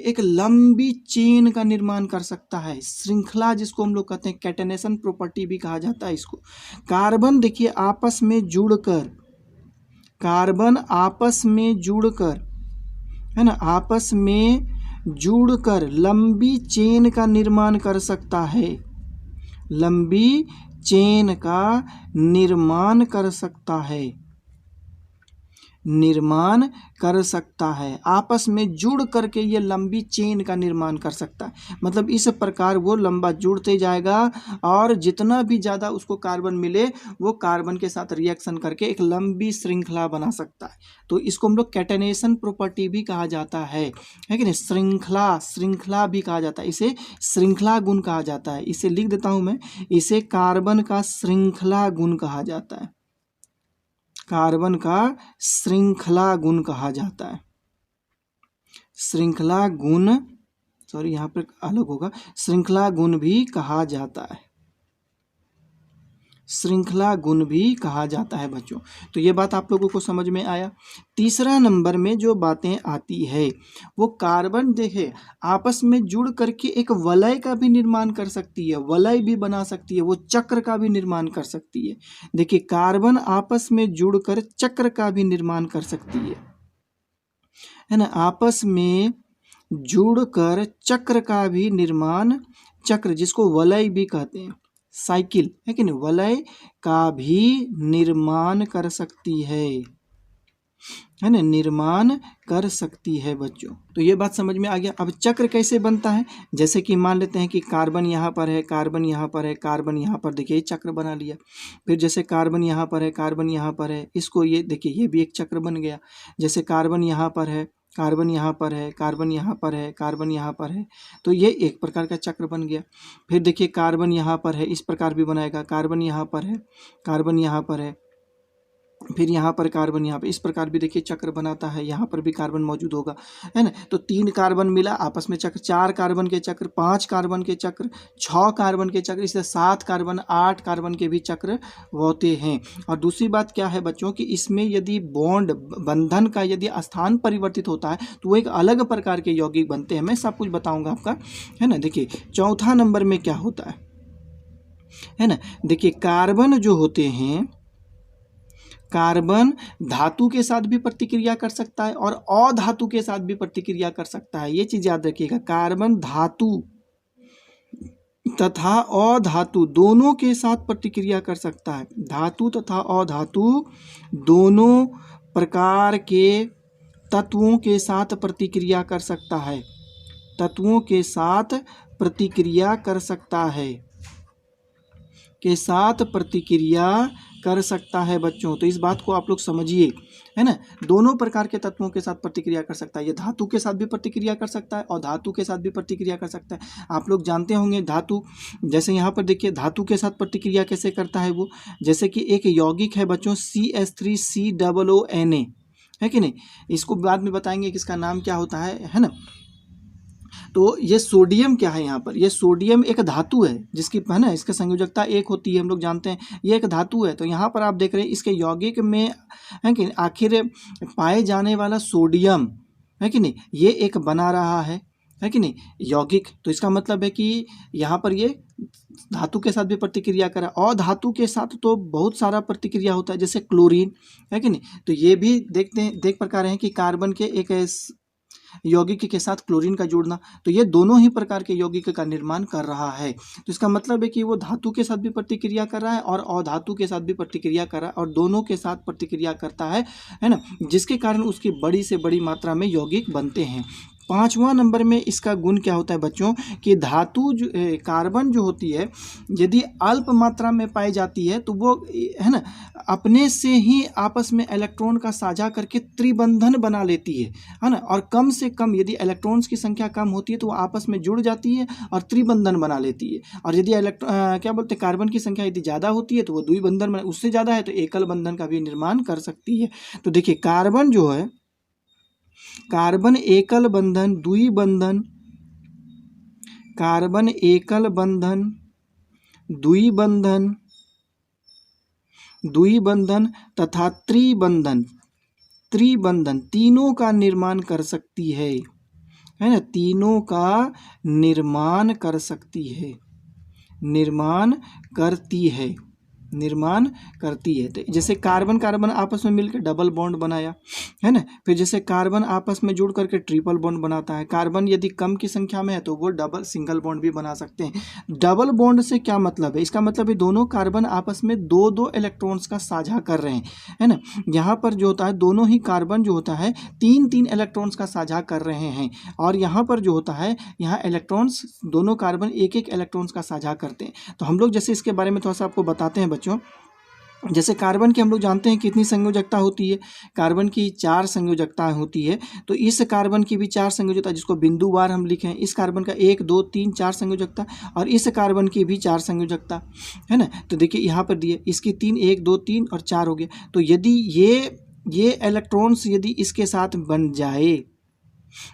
एक लंबी चेन का निर्माण कर सकता है, श्रृंखला जिसको हम लोग कहते हैं, कैटेनेशन प्रॉपर्टी भी कहा जाता है इसको। कार्बन देखिए आपस में जुड़कर, कार्बन आपस में जुड़कर, है ना, आपस में जुड़कर लंबी चेन का निर्माण कर सकता है, लंबी चेन का निर्माण कर सकता है, निर्माण कर सकता है, आपस में जुड़ करके ये लंबी चेन का निर्माण कर सकता है। मतलब इस प्रकार वो लंबा जुड़ते जाएगा और जितना भी ज़्यादा उसको कार्बन मिले वो कार्बन के साथ रिएक्शन करके एक लंबी श्रृंखला बना सकता है। तो इसको हम लोग कैटेनेशन प्रॉपर्टी भी कहा जाता है कि नहीं? श्रृंखला भी कहा जाता है, इसे श्रृंखला गुण कहा जाता है। इसे लिख देता हूँ मैं, इसे कार्बन का श्रृंखला गुण कहा जाता है, कार्बन का श्रृंखला गुण कहा जाता है, श्रृंखला गुण, सॉरी यहाँ पर अलग होगा, श्रृंखला गुण भी कहा जाता है। श्रृंखला गुण भी कहा जाता है बच्चों। तो ये बात आप लोगों को समझ में आया। तीसरा नंबर में जो बातें आती है वो कार्बन देखे आपस में जुड़ करके एक वलय का भी निर्माण कर सकती है, वलय भी बना सकती है, वो चक्र का भी निर्माण कर सकती है। देखिए कार्बन आपस में जुड़कर चक्र का भी निर्माण कर सकती है ना, आपस में जुड़कर चक्र का भी निर्माण, चक्र जिसको वलय भी कहते हैं, साइकिल है कि नहीं, वलय का भी निर्माण कर सकती है ना, निर्माण कर सकती है बच्चों। तो ये बात समझ में आ गया। अब चक्र कैसे बनता है, जैसे कि मान लेते हैं कि कार्बन यहाँ पर है, कार्बन यहाँ पर है, कार्बन यहाँ पर, देखिए चक्र बना लिया। फिर जैसे कार्बन यहाँ पर है, कार्बन यहाँ पर है, इसको ये देखिए ये भी एक चक्र बन गया। जैसे कार्बन यहाँ पर है, कार्बन यहाँ पर है, कार्बन यहाँ पर है, कार्बन यहाँ पर है, तो ये एक प्रकार का चक्र बन गया। फिर देखिए कार्बन यहाँ पर है, इस प्रकार भी बनाएगा, कार्बन यहाँ पर है, कार्बन यहाँ पर है, फिर यहाँ पर कार्बन, यहाँ पर, इस प्रकार भी देखिए चक्र बनाता है। यहाँ पर भी कार्बन मौजूद होगा, है ना। तो 3 कार्बन मिला आपस में चक्र, 4 कार्बन के चक्र, 5 कार्बन के चक्र, 6 कार्बन के चक्र, इससे 7 कार्बन, 8 कार्बन के भी चक्र होते हैं। और दूसरी बात क्या है बच्चों कि इसमें यदि बॉन्ड बंधन का यदि स्थान परिवर्तित होता है तो वो एक अलग प्रकार के यौगिक बनते हैं। मैं सब कुछ बताऊँगा आपका, है ना। देखिए चौथा नंबर में क्या होता है ना। देखिए कार्बन जो होते हैं, कार्बन धातु के साथ भी प्रतिक्रिया कर सकता है और अधातु के साथ भी प्रतिक्रिया कर सकता है। ये चीज याद रखिएगा, कार्बन धातु तथा अधातु दोनों के साथ प्रतिक्रिया कर सकता है। धातु तथा अधातु दोनों प्रकार के तत्वों के साथ प्रतिक्रिया कर सकता है, तत्वों के साथ प्रतिक्रिया कर सकता है, के साथ प्रतिक्रिया कर सकता है बच्चों। तो इस बात को आप लोग समझिए, है ना। दोनों प्रकार के तत्वों के साथ प्रतिक्रिया कर सकता है। ये धातु के साथ भी प्रतिक्रिया कर सकता है और धातु के साथ भी प्रतिक्रिया कर सकता है। आप लोग जानते होंगे धातु, जैसे यहाँ पर देखिए धातु के साथ प्रतिक्रिया कैसे करता है वो, जैसे कि एक यौगिक है बच्चों CH3COONA, है कि नहीं। इसको बाद में बताएंगे कि इसका नाम क्या होता है ना। तो ये सोडियम क्या है, यहाँ पर ये सोडियम एक धातु है जिसकी, है ना, इसकी संयोजकता 1 होती है, हम लोग जानते हैं ये एक धातु है। तो यहाँ पर आप देख रहे हैं इसके यौगिक में है कि आखिर पाए जाने वाला सोडियम, है कि नहीं, ये एक बना रहा है कि नहीं यौगिक। तो इसका मतलब है कि यहाँ पर ये धातु के साथ भी प्रतिक्रिया करा, और धातु के साथ तो बहुत सारा प्रतिक्रिया होता है, जैसे क्लोरीन, है कि नहीं। तो ये भी देख प्रकार हैं कि कार्बन के एक यौगिक के साथ क्लोरीन का जोड़ना, तो ये दोनों ही प्रकार के यौगिक का निर्माण कर रहा है। तो इसका मतलब है कि वो धातु के साथ भी प्रतिक्रिया कर रहा है और अधातु के साथ भी प्रतिक्रिया कर रहा है, और दोनों के साथ प्रतिक्रिया करता है ना, जिसके कारण उसकी बड़ी से बड़ी मात्रा में यौगिक बनते हैं। 5वां नंबर में इसका गुण क्या होता है बच्चों कि धातु जो कार्बन जो होती है यदि अल्प मात्रा में पाई जाती है तो वो, है ना, अपने से ही आपस में इलेक्ट्रॉन का साझा करके त्रिबंधन बना लेती है ना। और कम से कम यदि इलेक्ट्रॉन्स की संख्या कम होती है तो वो आपस में जुड़ जाती है और त्रिबंधन बना लेती है। और यदि क्या बोलते हैं कार्बन की संख्या यदि ज़्यादा होती है तो वो द्विबंधन, उससे ज़्यादा है तो एकल बंधन का भी निर्माण कर सकती है। तो देखिए कार्बन जो है, कार्बन एकल बंधन, द्विबंधन, कार्बन एकल बंधन, द्विबंधन, द्विबंधन तथा त्रिबंधन, त्रिबंधन तीनों का निर्माण कर सकती है ना, तीनों का निर्माण कर सकती है, निर्माण करती है, निर्माण करती है। तो जैसे कार्बन कार्बन आपस में मिलकर डबल बॉन्ड बनाया, है ना। फिर जैसे कार्बन आपस में जुड़ करके ट्रिपल बॉन्ड बनाता है। कार्बन यदि कम की संख्या में है तो वो डबल सिंगल बॉन्ड भी बना सकते हैं। डबल बॉन्ड से क्या मतलब है, इसका मतलब है दोनों कार्बन आपस में 2-2 इलेक्ट्रॉन्स का साझा कर रहे हैं, है ना। यहाँ पर जो होता है दोनों ही कार्बन जो होता है 3-3 इलेक्ट्रॉन्स का साझा कर रहे हैं, और यहाँ पर जो होता है यहाँ इलेक्ट्रॉन्स दोनों कार्बन 1-1 इलेक्ट्रॉन्स का साझा करते हैं। तो हम लोग जैसे इसके बारे में थोड़ा सा आपको बताते हैं बच्चों। जैसे कार्बन की हम लोग जानते हैं कितनी संयोजकता होती है, कार्बन की 4 संयोजकता होती है। तो इस कार्बन की भी 4 संयोजकता, जिसको बिंदुवार हम लिखें, इस कार्बन का 1 2 3 4 संयोजकता, और इस कार्बन की भी 4 संयोजकता, है ना। तो देखिए यहाँ पर दिए इसकी 3 1 2 3 और 4 हो गया। तो यदि ये इलेक्ट्रॉन्स यदि इसके साथ बन जाए,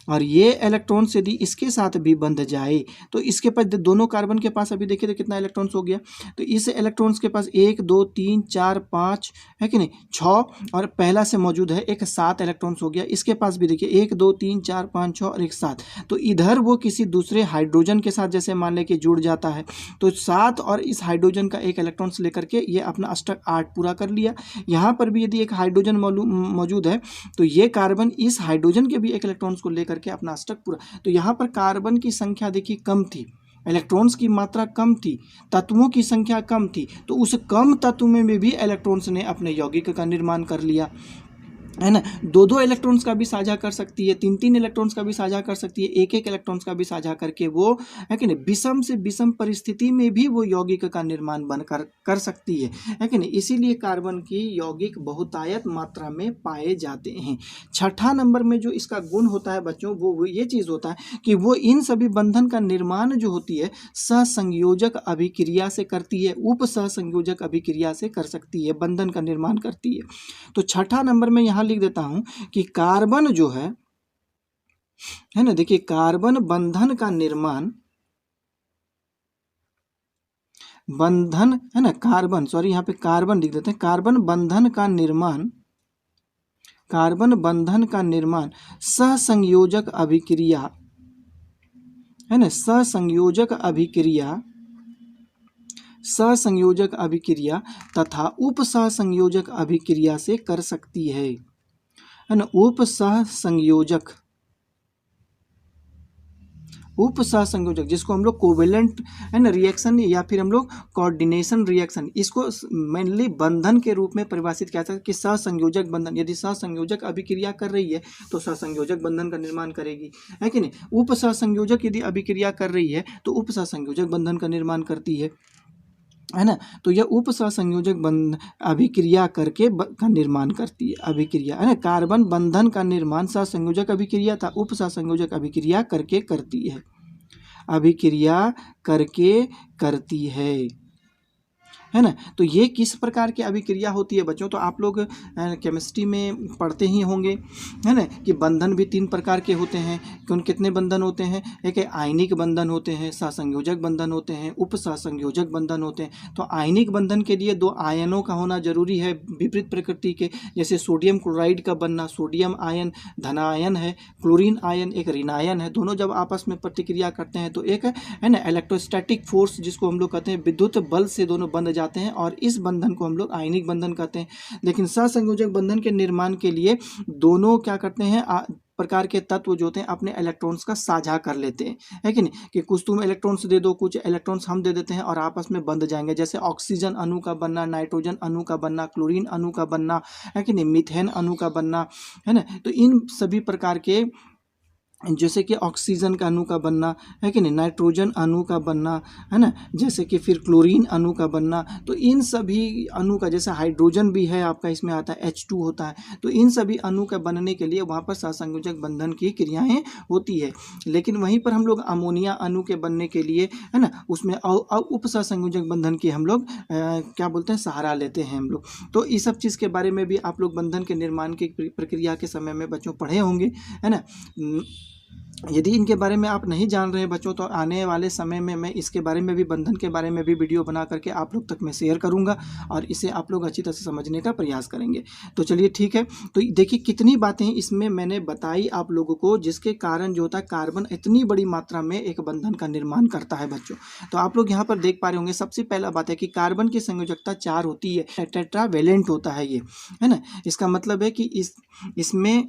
और ये इलेक्ट्रॉन्स यदि इसके साथ भी बंध जाए तो इसके पास दोनों कार्बन के पास अभी देखिए तो कितना इलेक्ट्रॉन्स हो गया। तो इस इलेक्ट्रॉन्स के पास 1 2 3 4 5 है कि नहीं 6 और पहला से मौजूद है एक 7 इलेक्ट्रॉन्स हो गया। इसके पास भी देखिए 1 2 3 4 5 6 और एक 7। तो इधर वो किसी दूसरे हाइड्रोजन के साथ जैसे मान लें कि जुड़ जाता है तो 7 और इस हाइड्रोजन का एक इलेक्ट्रॉन्स लेकर के ये अपना अष्टक 8 पूरा कर लिया। यहाँ पर भी यदि एक हाइड्रोजन मौजूद है तो ये कार्बन इस हाइड्रोजन के भी एक इलेक्ट्रॉन्स को लेकर के अपना अष्टक पूरा। तो यहाँ पर कार्बन की संख्या देखिए कम थी, इलेक्ट्रॉन्स की मात्रा कम थी, तत्वों की संख्या कम थी, तो उस कम तत्व में भी इलेक्ट्रॉन्स ने अपने यौगिक का निर्माण कर लिया, है ना। 2 इलेक्ट्रॉन्स का भी साझा कर सकती है, 3 इलेक्ट्रॉन्स का भी साझा कर सकती है, 1 इलेक्ट्रॉन्स का भी साझा करके वो है कि नहीं विषम से विषम परिस्थिति में भी वो यौगिक का निर्माण बनकर कर सकती है कि नहीं। इसीलिए कार्बन की यौगिक बहुतायत मात्रा में पाए जाते हैं। छठा नंबर में जो इसका गुण होता है बच्चों वो ये चीज़ होता है कि वो इन सभी बंधन का निर्माण जो होती है सहसंयोजक अभिक्रिया से करती है, उप सहसंयोजक अभिक्रिया से कर सकती है, बंधन का निर्माण करती है। तो छठा नंबर में यहाँ लिख देता हूं कि कार्बन जो है ना, देखिए कार्बन बंधन का निर्माण, बंधन है ना, कार्बन सॉरी यहाँ पे कार्बन लिख देते हैं, कार्बन बंधन का निर्माण, कार्बन बंधन का निर्माण सहसंयोजक अभिक्रिया है ना, सहसंयोजक अभिक्रिया, सहसंयोजक अभिक्रिया तथा उप सहसंयोजक अभिक्रिया से कर सकती है ना। उप सहसंयोजक, उप सहसंयोजक जिसको हम लोग कोवेलेंट है ना रिएक्शन या फिर हम लोग कोऑर्डिनेशन रिएक्शन, इसको मेनली बंधन के रूप में परिभाषित किया जाता है कि सहसंयोजक बंधन, यदि सहसंयोजक अभिक्रिया कर रही है तो सहसंयोजक बंधन का निर्माण करेगी, है कि नहीं। उप सहसंयोजक यदि अभिक्रिया कर रही है तो उप सहसंयोजक बंधन का निर्माण करती है ना। तो यह उप सहसंयोजक बंध अभिक्रिया करके का निर्माण करती है, अभिक्रिया है ना। कार्बन बंधन का निर्माण सहसंयोजक अभिक्रिया था उप सहसंयोजक अभिक्रिया करके करती है, अभिक्रिया करके करती है ना। तो ये किस प्रकार की अभिक्रिया होती है बच्चों, तो आप लोग केमिस्ट्री में पढ़ते ही होंगे, है ना, कि बंधन भी 3 प्रकार के होते हैं। कौन कितने बंधन होते हैं, एक आयनिक बंधन होते हैं, सहसंयोजक बंधन होते हैं, उप सहसंयोजक बंधन होते हैं। तो आयनिक बंधन के लिए 2 आयनों का होना जरूरी है विपरीत प्रकृति के, जैसे सोडियम क्लोराइड का बनना, सोडियम आयन धनायन है, क्लोरीन आयन एक ऋणायन है। दोनों जब आपस में प्रतिक्रिया करते हैं तो एक है ना इलेक्ट्रोस्टैटिक फोर्स जिसको हम लोग कहते हैं विद्युत बल से दोनों बंध जाते हैं और इस बंधन को हम लोग आयनिक बंधन कहते हैं। लेकिन सहसंयोजक बंधन के निर्माण के लिए दोनों क्या करते हैं प्रकार के तत्व जो होते हैं अपने इलेक्ट्रॉन्स का साझा कर लेते हैं, है कि नहीं, कि कुछ तुम इलेक्ट्रॉन्स दे दो, कुछ इलेक्ट्रॉन्स हम दे देते हैं और आपस में बंध जाएंगे। जैसे ऑक्सीजन अणु का बनना, नाइट्रोजन अणु का बनना, क्लोरीन अणु का बनना, है कि नहीं, मीथेन अणु का बनना, है ना। तो इन सभी प्रकार के जैसे कि ऑक्सीजन का अणु का बनना, है कि नहीं, नाइट्रोजन अणु का बनना, है ना, जैसे कि फिर क्लोरीन अणु का बनना। तो इन सभी अणु का, जैसे हाइड्रोजन भी है आपका इसमें आता है H2 होता है, तो इन सभी अणु का बनने के लिए वहाँ पर सहसंयोजक बंधन की क्रियाएं होती है। लेकिन वहीं पर हम लोग अमोनिया अणु के बनने के लिए, है ना, उसमें उप सहसंयोजक बंधन की हम लोग क्या बोलते हैं सहारा लेते हैं हम लोग। तो इस सब चीज़ के बारे में भी आप लोग बंधन के निर्माण की प्रक्रिया के समय में बच्चों पढ़े होंगे, है ना। यदि इनके बारे में आप नहीं जान रहे हैं बच्चों तो आने वाले समय में मैं इसके बारे में भी, बंधन के बारे में भी वीडियो बना करके आप लोग तक मैं शेयर करूंगा और इसे आप लोग अच्छी तरह से समझने का प्रयास करेंगे। तो चलिए ठीक है, तो देखिए कितनी बातें इसमें मैंने बताई आप लोगों को, जिसके कारण जो होता है कार्बन इतनी बड़ी मात्रा में एक बंधन का निर्माण करता है बच्चों। तो आप लोग यहाँ पर देख पा रहे होंगे, सबसे पहला बात है कि कार्बन की संयोजकता 4 होती है, टेट्रावेलेंट होता है ये, है ना। इसका मतलब है कि इसमें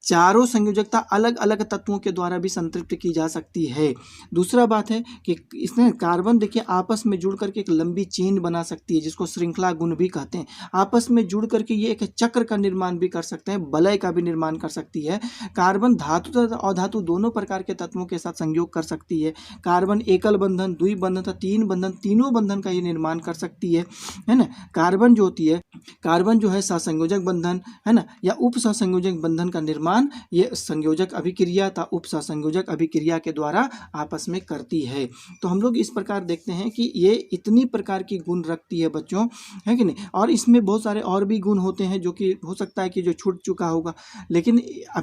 चारों संयोजकता अलग अलग तत्वों के द्वारा भी संतृप्त की जा सकती है। दूसरा बात है कि इसमें कार्बन देखिए आपस में जुड़ करके एक लंबी चेन बना सकती है जिसको श्रृंखला गुण भी कहते हैं। आपस में जुड़ करके ये एक चक्र का निर्माण भी कर सकते हैं, वलय का भी निर्माण कर सकती है। कार्बन धातु तथा अधातु दोनों प्रकार के तत्वों के साथ संयोग कर सकती है। कार्बन एकल बंधन, द्विबंधन तथा 3 बंधन, तीनों बंधन का ये निर्माण कर सकती है ना। कार्बन जो होती है, कार्बन जो है सहसंयोजक बंधन, है ना, या उप सहसंयोजक बंधन का निर्माण निर्माण ये संयोजक अभिक्रिया तथा उपसहसंयोजक अभिक्रिया के द्वारा आपस में करती है। तो हम लोग इस प्रकार देखते हैं कि ये इतनी प्रकार की गुण रखती है बच्चों, है कि नहीं। और इसमें बहुत सारे और भी गुण होते हैं जो कि हो सकता है कि जो छूट चुका होगा, लेकिन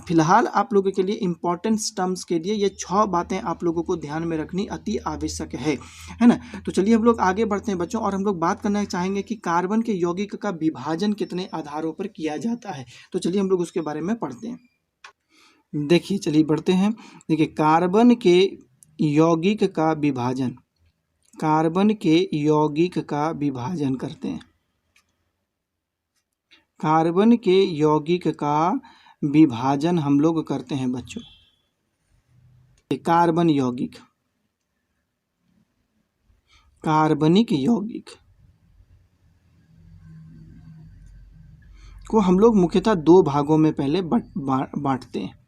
फिलहाल आप लोगों के लिए इंपॉर्टेंट टर्म्स के लिए ये 6 बातें आप लोगों को ध्यान में रखनी अति आवश्यक है ना। तो चलिए हम लोग आगे बढ़ते हैं बच्चों, और हम लोग बात करना चाहेंगे कि कार्बन के यौगिक का विभाजन कितने आधारों पर किया जाता है। तो चलिए हम लोग उसके बारे में पढ़ते हैं। देखिए चलिए बढ़ते हैं। देखिए कार्बन के यौगिक का विभाजन, कार्बन के यौगिक का विभाजन करते हैं। कार्बन के यौगिक का विभाजन हम लोग करते हैं बच्चों। कार्बन यौगिक, कार्बनिक यौगिक को हम लोग मुख्यतः 2 भागों में पहले बांटते हैं।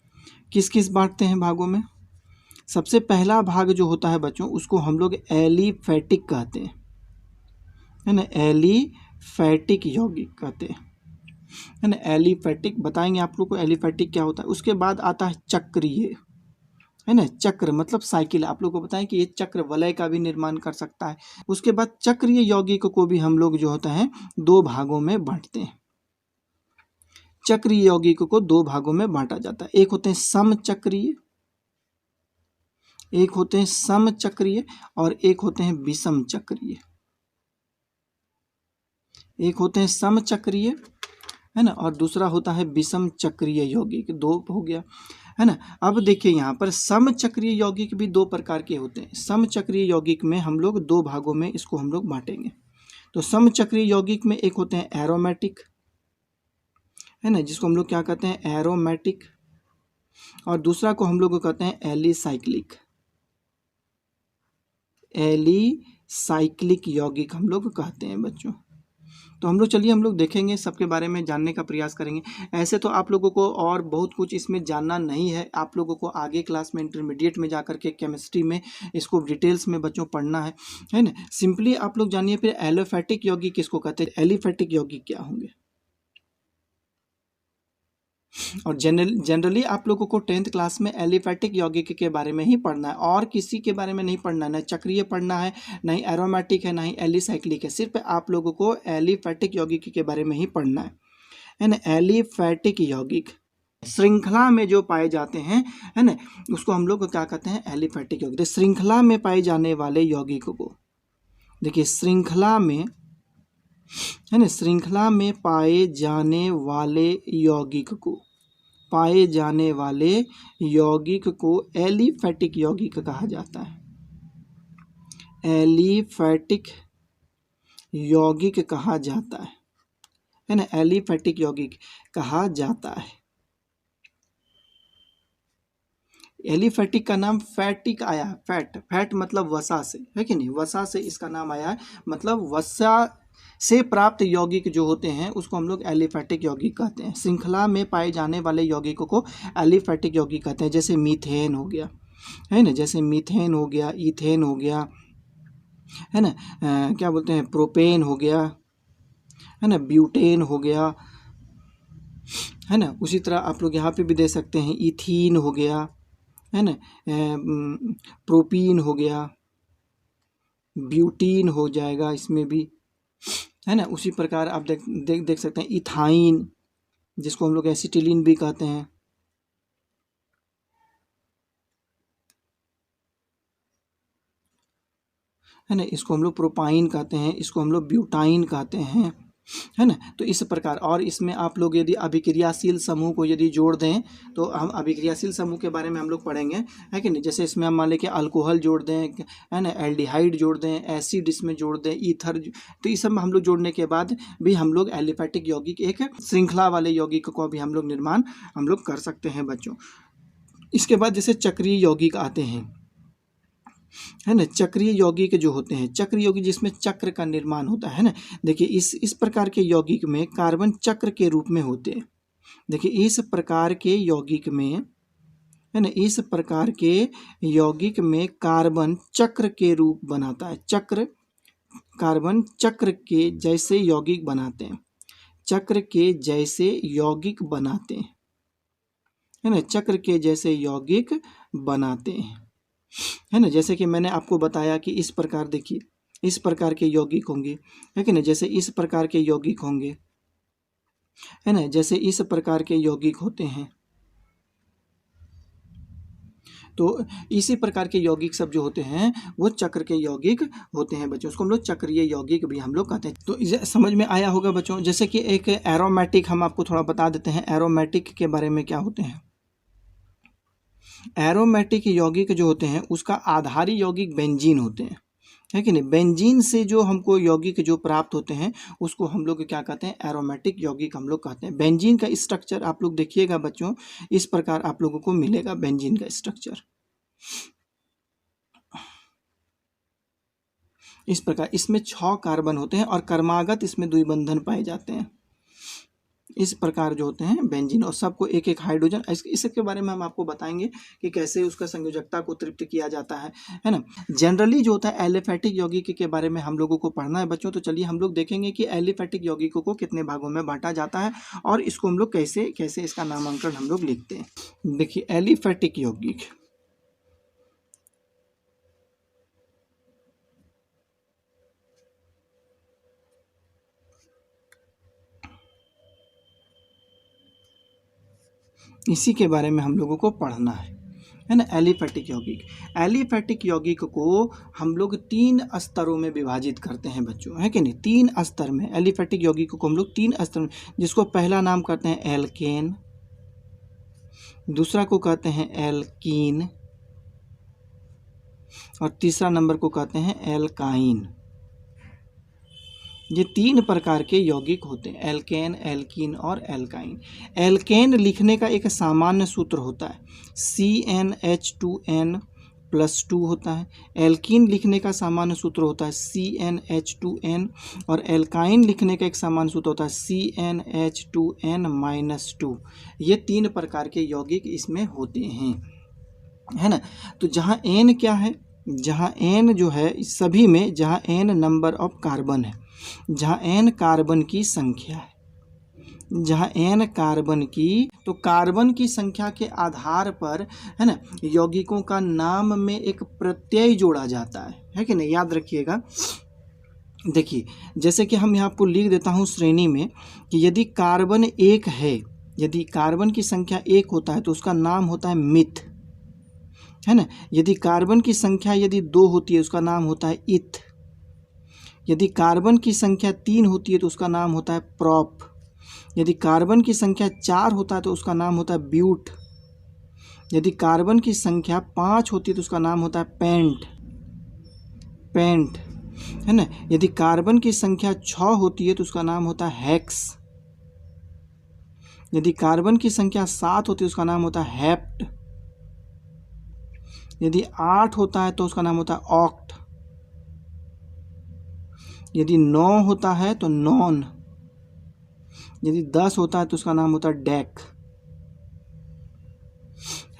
किस किस बांटते हैं भागों में? सबसे पहला भाग जो होता है बच्चों, उसको हम लोग एलिफैटिक कहते हैं, है ना। एलिफैटिक यौगिक कहते हैं, है ना। एलिफैटिक बताएंगे आप लोग को एलिफैटिक क्या होता है। उसके बाद आता है चक्रीय, है ना। चक्र मतलब साइकिल, आप लोग को बताएं कि ये चक्र वलय का भी निर्माण कर सकता है। उसके बाद चक्रीय यौगिक को भी हम लोग जो होता है 2 भागों में बांटते हैं। चक्रीय यौगिक को 2 भागों में बांटा जाता है। एक होते हैं समचक्रीय, एक होते हैं समचक्रीय और एक होते हैं विषम चक्रीय। एक होते हैं समचक्रीय, है ना, और दूसरा होता है विषम चक्रीय यौगिक। 2 हो गया, है ना। अब देखिए यहाँ पर समचक्रीय यौगिक भी 2 प्रकार के होते हैं। समचक्रीय यौगिक में हम लोग 2 भागों में इसको हम लोग बांटेंगे। तो समचक्रीय यौगिक में एक होते हैं एरोमेटिक, है ना, जिसको हम लोग क्या कहते हैं एरोमेटिक, और दूसरा को हम लोग कहते हैं एलिसाइक्लिक। एलिसाइक्लिक यौगिक हम लोग कहते हैं बच्चों। तो हम लोग चलिए हम लोग देखेंगे, सबके बारे में जानने का प्रयास करेंगे। ऐसे तो आप लोगों को और बहुत कुछ इसमें जानना नहीं है, आप लोगों को आगे क्लास में इंटरमीडिएट में जाकर के केमिस्ट्री में इसको डिटेल्स में बच्चों पढ़ना है ना। सिंपली आप लोग जानिए फिर एलोफैटिक यौगिक किसको कहते हैं, एलिफैटिक यौगिक क्या होंगे। और जनरली आप लोगों को 10th क्लास में एलिफैटिक यौगिक के बारे में ही पढ़ना है, और किसी के बारे में नहीं पढ़ना है। ना चक्रीय पढ़ना है, ना ही एरोमेटिक है, ना ही एलिसाइक्लिक है। सिर्फ आप लोगों को एलिफैटिक यौगिक के बारे में ही पढ़ना है ना। एलिफैटिक यौगिक श्रृंखला में जो पाए जाते हैं, है ना, उसको हम लोग क्या कहते हैं एलिफैटिक यौगिक। तो श्रृंखला में पाए जाने वाले यौगिक को देखिए, श्रृंखला में, है ना, श्रृंखला में पाए जाने वाले यौगिक को, पाए जाने वाले यौगिक को एलिफैटिक यौगिक कहा जाता है। एलिफैटिक यौगिक कहा जाता है ना। एलिफैटिक यौगिक कहा जाता है। एलिफैटिक का नाम फैटिक आया है, फैट मतलब वसा से, है कि नहीं, वसा से इसका नाम आया है। मतलब वसा से प्राप्त यौगिक जो होते हैं उसको हम लोग एलिफैटिक यौगिक कहते हैं। श्रृंखला में पाए जाने वाले यौगिकों को एलिफैटिक यौगिक कहते हैं। जैसे मीथेन हो गया, है ना, जैसे मीथेन हो गया, ईथेन हो गया, है ना, क्या बोलते हैं, प्रोपेन हो गया, है ना, ब्यूटेन हो गया, है ना। उसी तरह आप लोग यहाँ पे भी दे सकते हैं, इथीन हो गया, है ना, प्रोपीन हो गया, ब्यूटीन हो जाएगा इसमें भी, है ना। उसी प्रकार आप देख सकते हैं इथाइन, जिसको हम लोग एसिटिलीन भी कहते हैं, है ना। इसको हम लोग प्रोपाइन कहते हैं, इसको हम लोग ब्यूटाइन कहते हैं, है ना। तो इस प्रकार, और इसमें आप लोग यदि अभिक्रियाशील समूह को यदि जोड़ दें तो हम अभिक्रियाशील समूह के बारे में हम लोग पढ़ेंगे, है कि नहीं। जैसे इसमें हम मान लें कि अल्कोहल जोड़ दें, है ना, एल्डिहाइड जोड़ दें, एसिड इसमें जोड़ दें, ईथर, तो इस सब हम लोग जोड़ने के बाद भी हम लोग एलिफैटिक यौगिक, एक श्रृंखला वाले यौगिक को भी हम लोग निर्माण हम लोग कर सकते हैं बच्चों। इसके बाद जैसे चक्रीय यौगिक आते हैं, है ना। चक्रीय यौगिक जो होते हैं, चक्र यौगिक जिसमें चक्र का निर्माण होता है ना। देखिए इस प्रकार के यौगिक में कार्बन चक्र के रूप में होते हैं। देखिए इस प्रकार के यौगिक में, है ना, इस प्रकार के यौगिक में कार्बन चक्र के रूप बनाता है। चक्र, कार्बन चक्र के जैसे यौगिक बनाते हैं, चक्र के जैसे यौगिक बनाते हैं, है ना, चक्र के जैसे यौगिक बनाते हैं, है ना। जैसे कि मैंने आपको बताया कि इस प्रकार देखिए, इस प्रकार के यौगिक होंगे, है कि ना, जैसे इस प्रकार के यौगिक होंगे, है ना, जैसे इस प्रकार के यौगिक होते हैं। तो इसी प्रकार के यौगिक सब जो होते हैं वो चक्र के यौगिक होते हैं बच्चों, उसको हम लोग चक्रीय यौगिक भी हम लोग कहते हैं। तो इसे समझ में आया होगा बच्चों। जैसे कि एक एरोमेटिक, हम आपको थोड़ा बता देते हैं एरोमेटिक के बारे में क्या होते हैं। एरोमेटिक यौगिक जो होते हैं उसका आधारी यौगिक बेंजीन होते हैं, है कि नहीं। बेंजीन से जो हमको यौगिक जो प्राप्त होते हैं उसको हम लोग क्या कहते हैं, एरोमेटिक यौगिक हम लोग कहते हैं। बेंजीन का स्ट्रक्चर आप लोग देखिएगा बच्चों, इस प्रकार आप लोगों को मिलेगा बेंजीन का स्ट्रक्चर, इस प्रकार। इसमें 6 कार्बन होते हैं और कर्मागत इसमें द्विबंधन पाए जाते हैं, इस प्रकार जो होते हैं बेंजीन, और सबको एक एक हाइड्रोजन। इसके बारे में हम आपको बताएंगे कि कैसे उसका संयोजकता को तृप्त किया जाता है ना। जनरली जो होता है एलिफैटिक यौगिक के बारे में हम लोगों को पढ़ना है बच्चों। तो चलिए हम लोग देखेंगे कि एलिफैटिक यौगिकों को कितने भागों में बांटा जाता है और इसको हम लोग कैसे कैसे इसका नामांकन हम लोग लिखते हैं। देखिए एलिफैटिक यौगिक, इसी के बारे में हम लोगों को पढ़ना है ना। एलिफैटिक यौगिक, एलिफैटिक यौगिक को हम लोग 3 स्तरों में विभाजित करते हैं बच्चों, है कि नहीं। 3 स्तर में एलिफैटिक यौगिक को हम लोग 3 स्तर में, जिसको पहला नाम कहते हैं एल्केन, दूसरा को कहते हैं एल्कीन और तीसरा नंबर को कहते हैं एल्काइन। ये 3 प्रकार के यौगिक होते हैं, एल्केन, एल्कीन और एल्काइन। एल्केन लिखने का एक सामान्य सूत्र होता है CnH2n+2 होता है। एल्कीन लिखने का सामान्य सूत्र होता है CnH2n और एल्काइन लिखने का एक सामान्य सूत्र होता है CnH2n-2। ये 3 प्रकार के यौगिक इसमें होते हैं, है ना। तो जहाँ n क्या है, जहाँ n जो है सभी में, जहाँ n नंबर ऑफ कार्बन है, जहाँ n कार्बन की संख्या है, जहाँ n कार्बन की, तो कार्बन की संख्या के आधार पर, है ना, यौगिकों का नाम में एक प्रत्यय जोड़ा जाता है कि नहीं, याद रखिएगा। देखिए जैसे कि हम यहाँ आपको लिख देता हूँ श्रेणी में कि यदि कार्बन 1 है, यदि कार्बन की संख्या 1 होता है तो उसका नाम होता है मिथ, है ना। यदि कार्बन की संख्या यदि 2 होती है उसका नाम होता है इथ। यदि कार्बन की संख्या 3 होती है तो उसका नाम होता है प्रॉप। यदि कार्बन की संख्या 4 होता है तो उसका नाम होता है ब्यूट। यदि कार्बन की संख्या 5 होती है तो उसका नाम होता है पेंट, है ना। यदि कार्बन की संख्या 6 होती है तो उसका नाम होता है हेक्स। यदि कार्बन की संख्या 7 होती है उसका नाम होता है हेप्ट। यदि 8 होता है तो उसका नाम होता है ऑक्ट। यदि 9 होता है तो नॉन। यदि 10 होता है तो उसका नाम होता है डेक,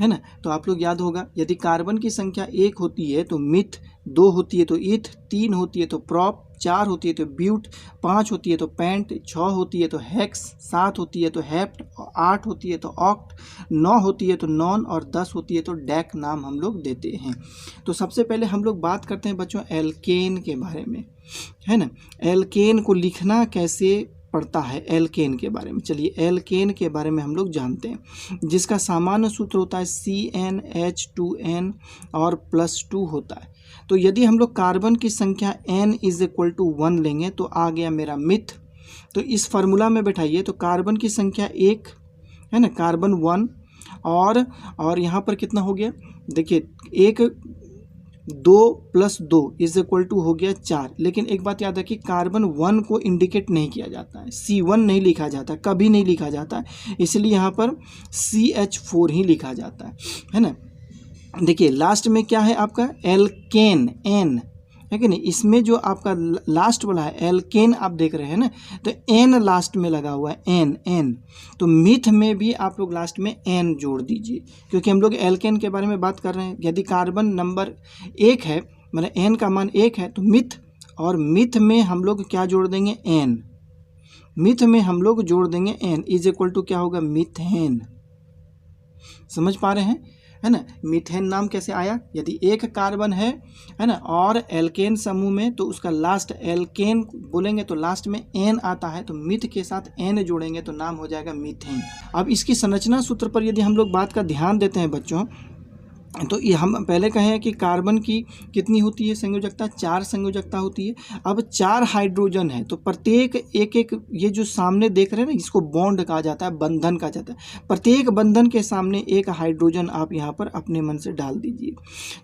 है ना। तो आप लोग याद होगा, यदि कार्बन की संख्या 1 होती है तो मिथ, 2 होती है तो इथ, 3 होती है तो प्रॉप, 4 होती है तो ब्यूट, 5 होती है तो पेंट, 6 होती है तो हेक्स, 7 होती है तो हेप्ट, 8 होती है तो ऑक्ट, 9 होती है तो नॉन और 10 होती है तो डेक नाम हम लोग देते हैं। तो सबसे पहले हम लोग बात करते हैं बच्चों एल्केन के बारे में, है ना। एल्केन को लिखना कैसे पड़ता है, एल्केन के बारे में चलिए एल्केन के बारे में हम लोग जानते हैं, जिसका सामान्य सूत्र होता है CnH2n और +2 होता है। तो यदि हम लोग कार्बन की संख्या n = 1 लेंगे तो आ गया मेरा मिथ। तो इस फार्मूला में बैठाइए, तो कार्बन की संख्या 1 है ना, कार्बन 1 और यहाँ पर कितना हो गया, देखिए 2 + 2 = हो गया 4। लेकिन एक बात याद रखिए, कार्बन 1 को इंडिकेट नहीं किया जाता है, C1 नहीं लिखा जाता, कभी नहीं लिखा जाता है, इसलिए यहाँ पर CH4 ही लिखा जाता है ना। देखिए लास्ट में क्या है आपका एल्केन, N है कि नहीं। इसमें जो आपका लास्ट वाला है एल्केन आप देख रहे हैं ना, तो N लास्ट में लगा हुआ है, N। तो मिथ में भी आप लोग लास्ट में N जोड़ दीजिए, क्योंकि हम लोग एल्केन के बारे में बात कर रहे हैं। यदि कार्बन नंबर 1 है, मतलब N का मान 1 है, तो मिथ, और मिथ में हम लोग क्या जोड़ देंगे N, मिथ में हम लोग जोड़ देंगे N = क्या होगा मिथेन, समझ पा रहे हैं, है ना। मीथेन नाम कैसे आया, यदि एक कार्बन है ना, और एल्केन समूह में तो उसका लास्ट एल्केन बोलेंगे तो लास्ट में एन आता है, तो मिथ के साथ एन जोड़ेंगे तो नाम हो जाएगा मीथेन। अब इसकी संरचना सूत्र पर यदि हम लोग बात का ध्यान देते हैं बच्चों, तो ये हम पहले कहें कि कार्बन की कितनी होती है संयोजकता, 4 संयोजकता होती है। अब 4 हाइड्रोजन है तो प्रत्येक एक एक, ये जो सामने देख रहे हैं ना, इसको बॉन्ड कहा जाता है, बंधन कहा जाता है। प्रत्येक बंधन के सामने एक हाइड्रोजन आप यहाँ पर अपने मन से डाल दीजिए।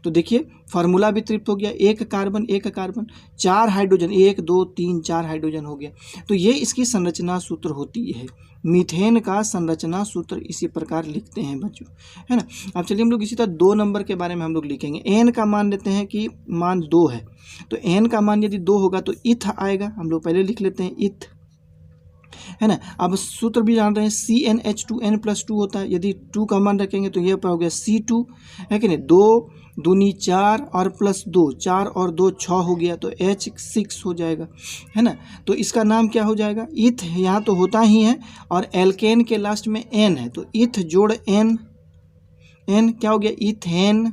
तो देखिए फार्मूला भी तृप्त हो गया, एक कार्बन 4 हाइड्रोजन, 1 2 3 4 हाइड्रोजन हो गया। तो ये इसकी संरचना सूत्र होती है। मीथेन का संरचना सूत्र इसी प्रकार लिखते हैं बच्चों, है ना। अब चलिए हम लोग इसी तरह 2 नंबर के बारे में हम लोग लिखेंगे। एन का मान लेते हैं कि मान 2 है, तो एन का मान यदि 2 होगा तो इथ आएगा, हम लोग पहले लिख लेते हैं इथ, है ना। अब सूत्र भी जान रहे हैं CnH2n+2 होता है, यदि 2 का मान रखेंगे तो ये हो गया C2, है कि नहीं। 2 दूनी 4 और +2, 4 और 2 6 हो गया, तो H6 हो जाएगा, है ना। तो इसका नाम क्या हो जाएगा, इथ यहाँ तो होता ही है, और एल्केन के लास्ट में एन है, तो इथ जोड़ एन, एन क्या हो गया, इथेन,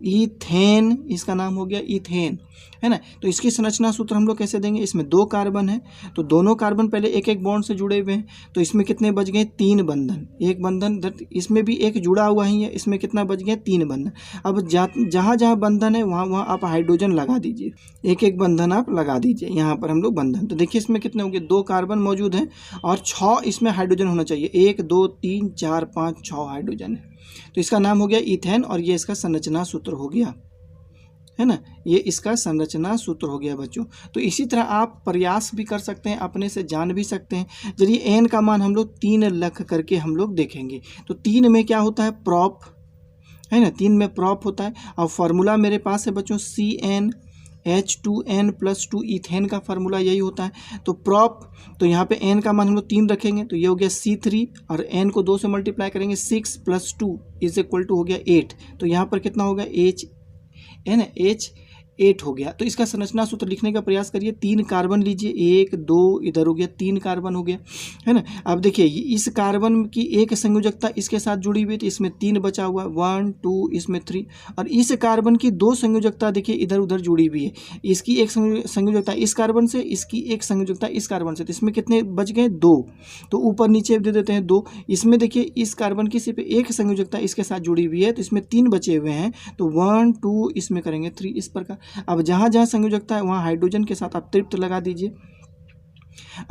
इथेन इसका नाम हो गया इथेन, है ना। तो इसकी संरचना सूत्र हम लोग कैसे देंगे, इसमें 2 कार्बन है तो दोनों कार्बन पहले एक एक बॉन्ड से जुड़े हुए हैं, तो इसमें कितने बच गए, 3 बंधन, एक बंधन, इसमें भी एक जुड़ा हुआ ही है, इसमें कितना बच गया, 3 बंधन। अब जहाँ जहाँ बंधन है वहाँ वहाँ आप हाइड्रोजन लगा दीजिए, एक एक बंधन आप लगा दीजिए यहाँ पर हम लोग बंधन। तो देखिए इसमें कितने हो गए, 2 कार्बन मौजूद हैं और 6 इसमें हाइड्रोजन होना चाहिए, 1 2 3 4 5 6 हाइड्रोजन है, तो इसका नाम हो गया इथेन, और ये इसका संरचना सूत्र हो गया, है ना। ये इसका संरचना सूत्र हो गया बच्चों। तो इसी तरह आप प्रयास भी कर सकते हैं, अपने से जान भी सकते हैं। चलिए एन का मान हम लोग 3 रख करके हम लोग देखेंगे, तो 3 में क्या होता है, प्रॉप, है ना, 3 में प्रॉप होता है। अब फार्मूला मेरे पास है बच्चों CnH2n+2, इथेन का फार्मूला यही होता है। तो प्रॉप, तो यहाँ पे n का मान हम लोग 3 रखेंगे, तो ये हो गया C3, और n को 2 से मल्टीप्लाई करेंगे, 6 + 2 = हो गया 8, तो यहाँ पर कितना होगा, H, है ना, H8 हो गया। तो इसका संरचना सूत्र लिखने का प्रयास करिए, 3 कार्बन लीजिए, 1 2 इधर हो गया, 3 कार्बन हो गया, है ना। अब देखिए इस कार्बन की एक संयोजकता इसके साथ जुड़ी हुई, तो इसमें 3 बचा हुआ, 1 2 इसमें 3, और इस कार्बन की 2 संयोजकता देखिए इधर उधर जुड़ी हुई है, इसकी एक संयोजकता इस कार्बन से, इसकी एक संयोजकता इस कार्बन से, तो इसमें कितने बच गए, 2, तो ऊपर नीचे दे देते हैं 2। इसमें देखिए इस कार्बन की सिर्फ एक संयोजकता इसके साथ जुड़ी हुई है, तो इसमें 3 बचे हुए हैं, तो 1 2 इसमें करेंगे 3, इस प्रकार। अब जहाँ जहाँ संयोजकता है वहाँ हाइड्रोजन के साथ आप तृप्त लगा दीजिए।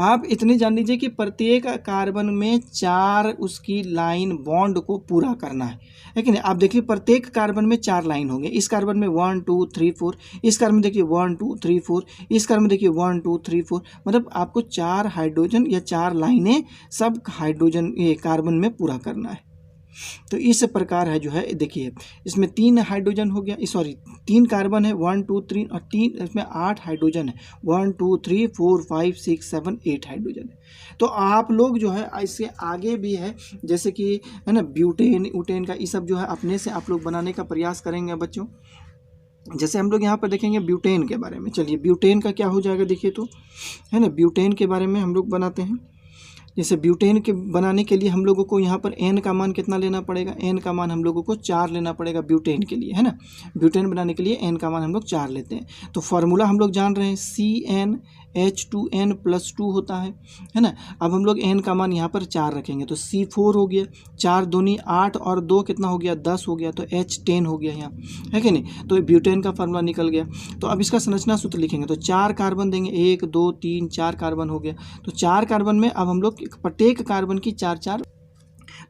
आप इतने जान लीजिए कि प्रत्येक कार्बन में 4 उसकी लाइन बॉन्ड को पूरा करना है कि नहीं। आप देखिए प्रत्येक कार्बन में 4 लाइन होंगे, इस कार्बन में 1 2 3 4, इस कार्बन में देखिए 1 2 3 4, इस कार्बन में देखिए 1 2 3 4, मतलब आपको 4 हाइड्रोजन या 4 लाइनें सब हाइड्रोजन ये कार्बन में पूरा करना है। तो इस प्रकार है जो है, देखिए इसमें 3 हाइड्रोजन हो गया, सॉरी 3 कार्बन है, 1 2 3, और 3 इसमें 8 हाइड्रोजन है, 1 2 3 4 5 6 7 8 हाइड्रोजन है। तो आप लोग जो है इससे आगे भी है, जैसे कि है ना ब्यूटेन उटेन का, ये सब जो है अपने से आप लोग बनाने का प्रयास करेंगे बच्चों। जैसे हम लोग यहाँ पर देखेंगे ब्यूटेन के बारे में, चलिए ब्यूटेन का क्या हो जाएगा देखिए, तो है ना ब्यूटेन के बारे में हम लोग बनाते हैं। जैसे ब्यूटेन के बनाने के लिए हम लोगों को यहाँ पर एन का मान कितना लेना पड़ेगा, एन का मान हम लोगों को 4 लेना पड़ेगा ब्यूटेन के लिए, है ना। ब्यूटेन बनाने के लिए एन का मान हम लोग 4 लेते हैं। तो फार्मूला हम लोग जान रहे हैं CnH2n+2 होता है ना। अब हम लोग एन का मान यहाँ पर 4 रखेंगे, तो C4 हो गया, 4 दूनी 8 और 2 कितना हो गया, 10 हो गया, तो H10 हो गया यहाँ, है कि नहीं। तो ब्यूटेन का फार्मूला निकल गया। तो अब इसका संरचना सूत्र लिखेंगे, तो 4 कार्बन देंगे, 1 2 3 4 कार्बन हो गया। तो 4 कार्बन में अब हम लोग प्रत्येक कार्बन की 4 4,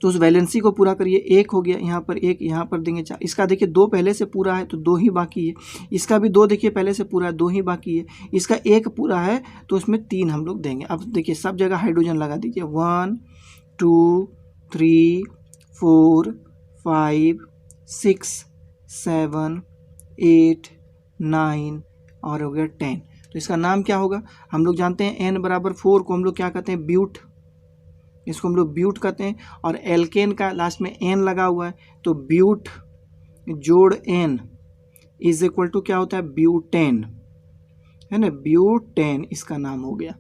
तो उस वैलेंसी को पूरा करिए, 1 हो गया यहाँ पर, 1 यहाँ पर देंगे 4, इसका देखिए 2 पहले से पूरा है तो 2 ही बाकी है, इसका भी 2 देखिए पहले से पूरा है, 2 ही बाकी है, इसका 1 पूरा है तो उसमें 3 हम लोग देंगे। अब देखिए सब जगह हाइड्रोजन लगा दीजिए, 1 2 3 4 5 6 7 8 9 और हो गया 10। तो इसका नाम क्या होगा, हम लोग जानते हैं n = 4 को हम लोग क्या कहते हैं, ब्यूट, इसको हम लोग ब्यूट कहते हैं। और एल्केन का लास्ट में एन लगा हुआ है, तो ब्यूट जोड़ एन = क्या होता है, ब्यूटेन, है ना, ब्यूटेन इसका नाम हो गया।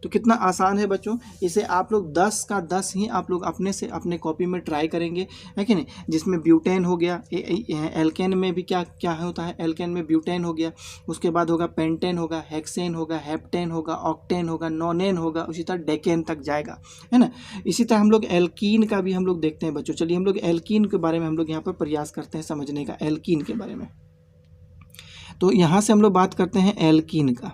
तो कितना आसान है बच्चों, इसे आप लोग 10 का 10 ही आप लोग अपने से अपने कॉपी में ट्राई करेंगे, है कि नहीं। जिसमें ब्यूटेन हो गया, एल्केन में भी क्या क्या होता है, एल्केन में ब्यूटेन हो गया, उसके बाद होगा पेंटेन होगा, हेक्सेन होगा, हेप्टेन होगा, ऑक्टेन होगा, नोनेन होगा, उसी तरह डेकेन तक जाएगा, है ना। इसी तरह हम लोग एल्कीन का भी हम लोग देखते हैं बच्चों। चलिए हम लोग एल्कीन के बारे में हम लोग यहाँ पर प्रयास करते हैं समझने का, एल्कीन के बारे में। तो यहाँ से हम लोग बात करते हैं एल्कीन का,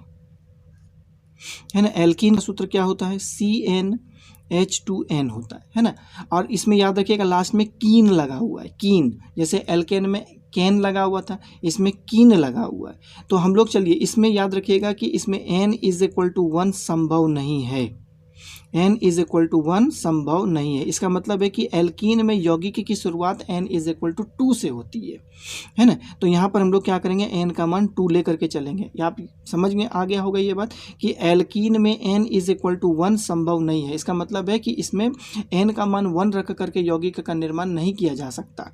है ना। एल्कीन का सूत्र क्या होता है, CnH2n होता है ना। और इसमें याद रखिएगा लास्ट में कीन लगा हुआ है, कीन, जैसे एल्केन में कैन लगा हुआ था, इसमें कीन लगा हुआ है। तो हम लोग चलिए इसमें याद रखिएगा कि इसमें n = 1 संभव नहीं है, n = 1 संभव नहीं है। इसका मतलब है कि एल्कीन में यौगिक की शुरुआत n = 2 से होती है ना। तो यहाँ पर हम लोग क्या करेंगे, n का मान 2 लेकर के चलेंगे। आप समझ में आ गया होगा ये बात कि एल्कीन में n = 1 संभव नहीं है। इसका मतलब है कि इसमें n का मान 1 रख करके यौगिक का निर्माण नहीं किया जा सकता।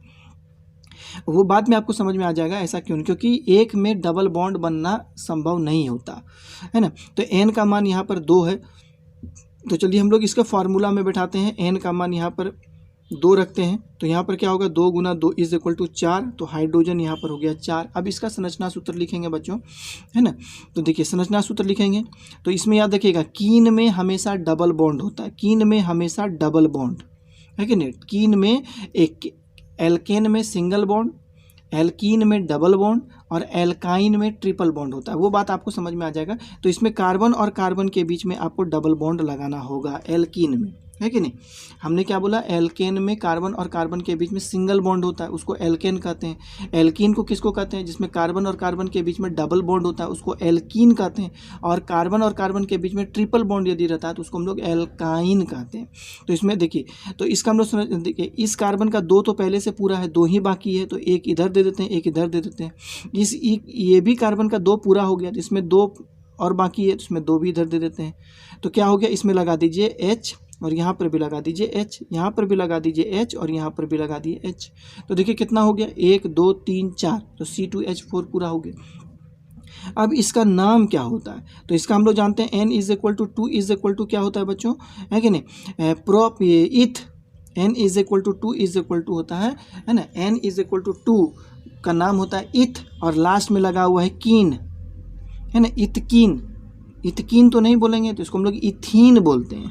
वो बाद में आपको समझ में आ जाएगा ऐसा क्यों, क्योंकि एक में डबल बॉन्ड बनना संभव नहीं होता, है ना। तो n का मान यहाँ पर 2 है। तो चलिए हम लोग इसका फॉर्मूला में बैठाते हैं, n का मान यहाँ पर 2 रखते हैं। तो यहाँ पर क्या होगा, 2 × 2 = 4। तो हाइड्रोजन यहाँ पर हो गया 4। अब इसका संरचना सूत्र लिखेंगे बच्चों, है ना। तो देखिए संरचना सूत्र लिखेंगे तो इसमें याद रखिएगा कीन में हमेशा डबल बॉन्ड होता है, कीन में हमेशा डबल बॉन्ड, है कि नहीं। कीन में एक, एल्केन में सिंगल बॉन्ड, एल्कीन में डबल बॉन्ड और एल्काइन में ट्रिपल बॉन्ड होता है। वो बात आपको समझ में आ जाएगा। तो इसमें कार्बन और कार्बन के बीच में आपको डबल बॉन्ड लगाना होगा एल्कीन में, है कि नहीं। हमने क्या बोला, एल्केन में कार्बन और कार्बन के बीच में सिंगल बॉन्ड होता है, उसको एल्केन कहते हैं। एल्कीन को किसको कहते हैं, जिसमें कार्बन और कार्बन के बीच में डबल बॉन्ड होता है, उसको एल्कीन कहते हैं। और कार्बन और कार्बन के बीच में ट्रिपल बॉन्ड यदि रहता है तो उसको हम लोग एल्काइन कहते हैं। तो इसमें देखिए, तो इसका हम लोग देखिए, इस कार्बन का 2 तो पहले से पूरा है, 2 ही बाकी है, तो एक इधर दे देते हैं, एक इधर दे देते हैं। ये भी कार्बन का 2 पूरा हो गया, तो इसमें 2 और बाकी है, तो इसमें 2 भी इधर दे देते हैं। तो क्या हो गया, इसमें लगा दीजिए H और यहाँ पर भी लगा दीजिए H, यहाँ पर भी लगा दीजिए H और यहाँ पर भी लगा दिए H। तो देखिए कितना हो गया, 1 2 3 4, तो C2H4 पूरा हो गया। अब इसका नाम क्या होता है, तो इसका हम लोग जानते हैं n = 2 क्या होता है बच्चों, है कि नहीं, इथ, n = 2 होता है ना। n = 2 का नाम होता है इथ और लास्ट में लगा हुआ है कीन, है ना, इथकीन। इथकीन तो नहीं बोलेंगे, तो इसको हम लोग इथीन बोलते हैं,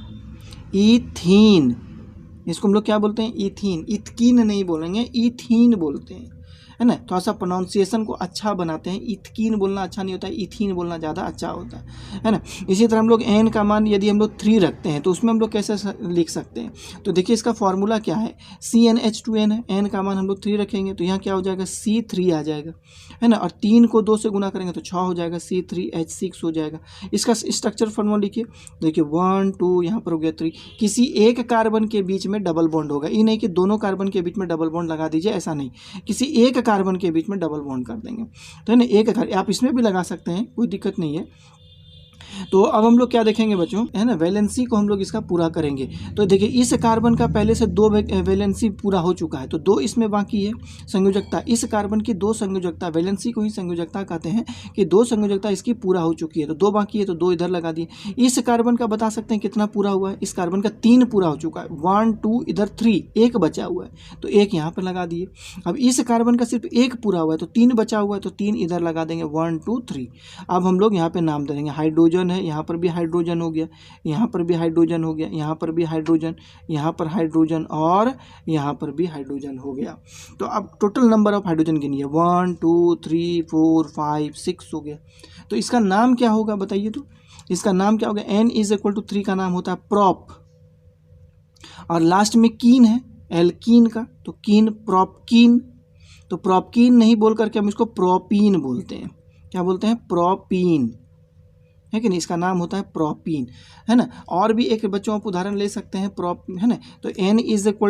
इथीन। इसको हम लोग क्या बोलते हैं, इथीन। इथकीन नहीं बोलेंगे, इथीन बोलते हैं, है ना। थोड़ा सा प्रोनाउंसिएशन को अच्छा बनाते हैं, इथकीन बोलना अच्छा नहीं होता है, इथीन बोलना ज़्यादा अच्छा होता है ना। इसी तरह हम लोग n का मान यदि हम लोग 3 रखते हैं तो उसमें हम लोग कैसे लिख सकते हैं, तो देखिए इसका फॉर्मूला क्या है, CnH2n है, n का मान हम लोग 3 रखेंगे तो यहाँ क्या हो जाएगा, C3 आ जाएगा, है ना। और 3 को 2 से गुना करेंगे तो 6 हो जाएगा, C3H6 हो जाएगा। इसका स्ट्रक्चर फॉर्मूला लिखिए, देखिए 1 2 यहाँ पर हो गया 3। किसी एक कार्बन के बीच में डबल बॉन्ड होगा, ये नहीं कि दोनों कार्बन के बीच में डबल बॉन्ड लगा दीजिए, ऐसा नहीं, किसी एक कार्बन के बीच में डबल बॉन्ड कर देंगे, तो है ना। एक आप इसमें भी लगा सकते हैं, कोई दिक्कत नहीं है। तो अब हम लोग क्या देखेंगे बच्चों, है ना, वैलेंसी को हम लोग इसका पूरा करेंगे। तो देखिए इस कार्बन का पहले से 2 वैलेंसी पूरा हो चुका है, तो 2 इसमें बाकी है संयोजकता। इस कार्बन की 2 संयोजकता, वैलेंसी को ही संयोजकता कहते हैं, कि 2 संयोजकता इसकी पूरा हो चुकी है, तो 2 बाकी है, तो 2 इधर लगा दिए। इस कार्बन का बता सकते हैं कितना पूरा हुआ है, इस कार्बन का 3 पूरा हो चुका है, 1 2 इधर 3, 1 बचा हुआ है, तो 1 यहाँ पर लगा दिए। अब इस कार्बन का सिर्फ 1 पूरा हुआ है, तो 3 बचा हुआ है, तो 3 इधर लगा देंगे, 1 2 3। अब हम लोग यहाँ पे नाम दे देंगे, हाइड्रोजन है, यहाँ पर भी हाइड्रोजन हो गया, यहाँ पर भी हाइड्रोजन हो गया, यहाँ पर भी हाइड्रोजन, यहाँ पर हाइड्रोजन और यहाँ पर भी हाइड्रोजन हो गया। तो अब टोटल नंबर ऑफ हाइड्रोजन गिनिए, 1 2 3 4 5 6 हो गया। तो इसका नाम क्या होगा बताइए, तो इसका नाम क्या होगा, n = 3 का नाम होता है प्रोप, और लास्ट में कीन है एल्कीन का, तो कीन, प्रोपकीन। तो प्रोपकीन नहीं बोल करके हम इसको प्रोपीन बोलते हैं, क्या बोलते हैं, प्रोपीन, है कि नहीं। इसका नाम होता है प्रोपीन, है ना। और भी एक बच्चों आप उदाहरण ले सकते हैं प्रोप, है ना। तो n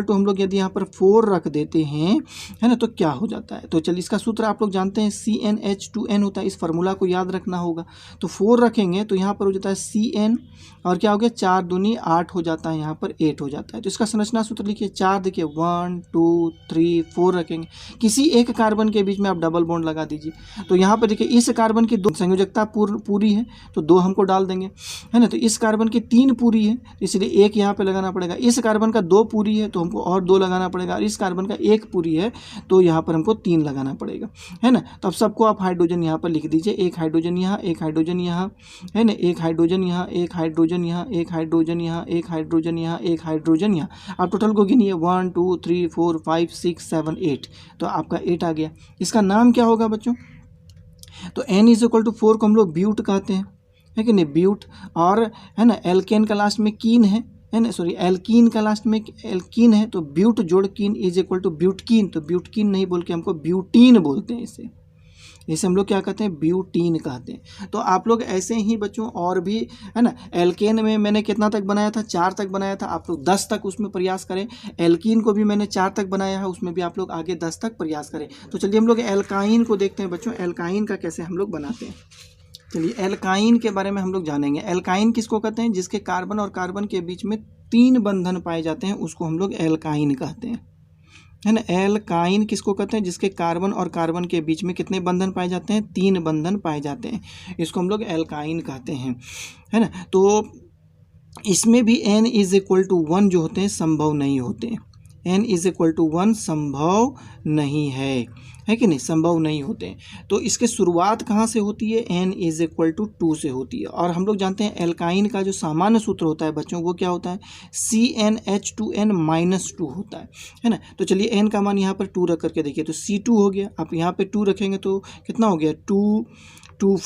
= हम लोग यदि यहाँ पर 4 रख देते हैं, है ना, तो क्या हो जाता है, तो चलिए इसका सूत्र आप लोग जानते हैं, CnH2n होता है, इस फार्मूला को याद रखना होगा। तो 4 रखेंगे तो यहाँ पर हो जाता है Cn, और क्या हो गया, 4 दूनी 8 हो जाता है, यहाँ पर 8 हो जाता है। तो इसका संरचना सूत्र लिखिए, 4 देखिए 1 2 3 4 रखेंगे, किसी एक कार्बन के बीच में आप डबल बॉन्ड लगा दीजिए। तो यहाँ पर देखिए इस कार्बन की 2 संयोजकता पूरी है, तो 2 हमको डाल देंगे, है ना। तो इस कार्बन की 3 पूरी है, इसलिए 1 यहाँ पे लगाना पड़ेगा। इस कार्बन का 2 पूरी है तो हमको और 2 लगाना पड़ेगा, और इस कार्बन का 1 पूरी है तो यहाँ पर हमको 3 लगाना पड़ेगा, है ना। तो अब सबको आप हाइड्रोजन यहाँ पर लिख दीजिए, एक हाइड्रोजन यहाँ, एक हाइड्रोजन यहाँ, है ना, एक हाइड्रोजन यहाँ, एक हाइड्रोजन यहाँ, एक हाइड्रोजन यहाँ, एक हाइड्रोजन यहाँ, एक हाइड्रोजन यहाँ। आप टोटल को गिनिए 1 2 3 4 5 6 7 8, तो आपका 8 आ गया। इसका नाम क्या होगा बच्चों? तो N=4 को हम लोग ब्यूट कहते हैं, है कि नहीं, ब्यूट। और है ना, एल्केन का लास्ट में कीन है ना, सॉरी एल्कीन का लास्ट में एल्कीन है, तो ब्यूट जोड़ कीन = ब्यूटकीन। तो ब्यूटकीन नहीं बोल के हमको ब्यूटीन बोलते हैं, इसे हम लोग क्या कहते हैं? ब्यूटीन कहते हैं। तो आप लोग ऐसे ही बच्चों और भी, है ना, एल्केन में मैंने कितना तक बनाया था? 4 तक बनाया था, आप लोग 10 तक उसमें प्रयास करें। एल्कीन को भी मैंने 4 तक बनाया है, उसमें भी आप लोग आगे 10 तक प्रयास करें। तो चलिए हम लोग एल्काइन को देखते हैं बच्चों, एल्काइन का कैसे हम लोग बनाते हैं। चलिए एल्काइन के बारे में हम लोग जानेंगे। एल्काइन किसको कहते हैं? जिसके कार्बन और कार्बन के बीच में 3 बंधन पाए जाते हैं, उसको हम लोग एल्काइन कहते हैं, है ना। एल्काइन किसको कहते हैं? जिसके कार्बन और कार्बन के बीच में कितने बंधन पाए जाते हैं? 3 बंधन पाए जाते हैं, इसको हम लोग एल्काइन कहते हैं, है ना। तो इसमें भी N=1 जो होते हैं संभव नहीं होते हैं, N=1 संभव नहीं है कि नहीं, संभव नहीं होते हैं। तो इसके शुरुआत कहाँ से होती है? N=2 से होती है। और हम लोग जानते हैं एल्काइन का जो सामान्य सूत्र होता है बच्चों, वो क्या होता है? CnH2n-2 होता है ना। तो चलिए n का मान यहाँ पर 2 रख करके देखिए, तो C2 हो गया। आप यहाँ पे 2 रखेंगे तो कितना हो गया? 2 2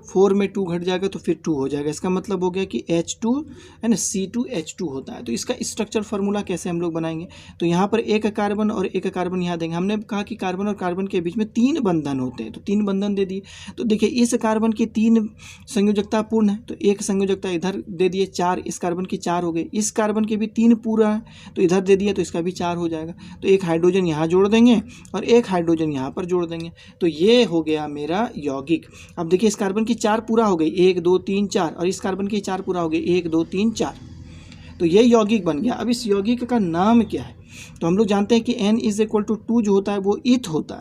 4 में 2 घट जाएगा तो फिर 2 हो जाएगा। इसका मतलब हो गया कि H2, है ना, C2H2 होता है। तो इसका स्ट्रक्चर फार्मूला कैसे हम लोग बनाएंगे? तो यहाँ पर एक कार्बन और एक कार्बन यहाँ देंगे। हमने कहा कि कार्बन और कार्बन के बीच में 3 बंधन होते हैं, तो 3 बंधन दे दिए। तो देखिए इस कार्बन की 3 संयोजकता पूर्ण है, तो एक संयोजकता इधर दे दिए, 4 इस कार्बन की 4 हो गई। इस कार्बन के भी 3 पूरा है, तो इधर दे दिया, तो इसका भी 4 हो जाएगा। तो एक हाइड्रोजन यहाँ जोड़ देंगे और एक हाइड्रोजन यहाँ पर जोड़ देंगे, तो ये हो गया मेरा यौगिक। अब देखिए इस कार्बन की 4 पूरा हो गई, 1 2 3 4, और इस कार्बन की 4 पूरा हो गई, 1 2 3 4, तो ये यौगिक बन गया। अब इस यौगिक का नाम क्या है? तो हम लोग जानते हैं कि N=2 जो होता है वो ईथ होता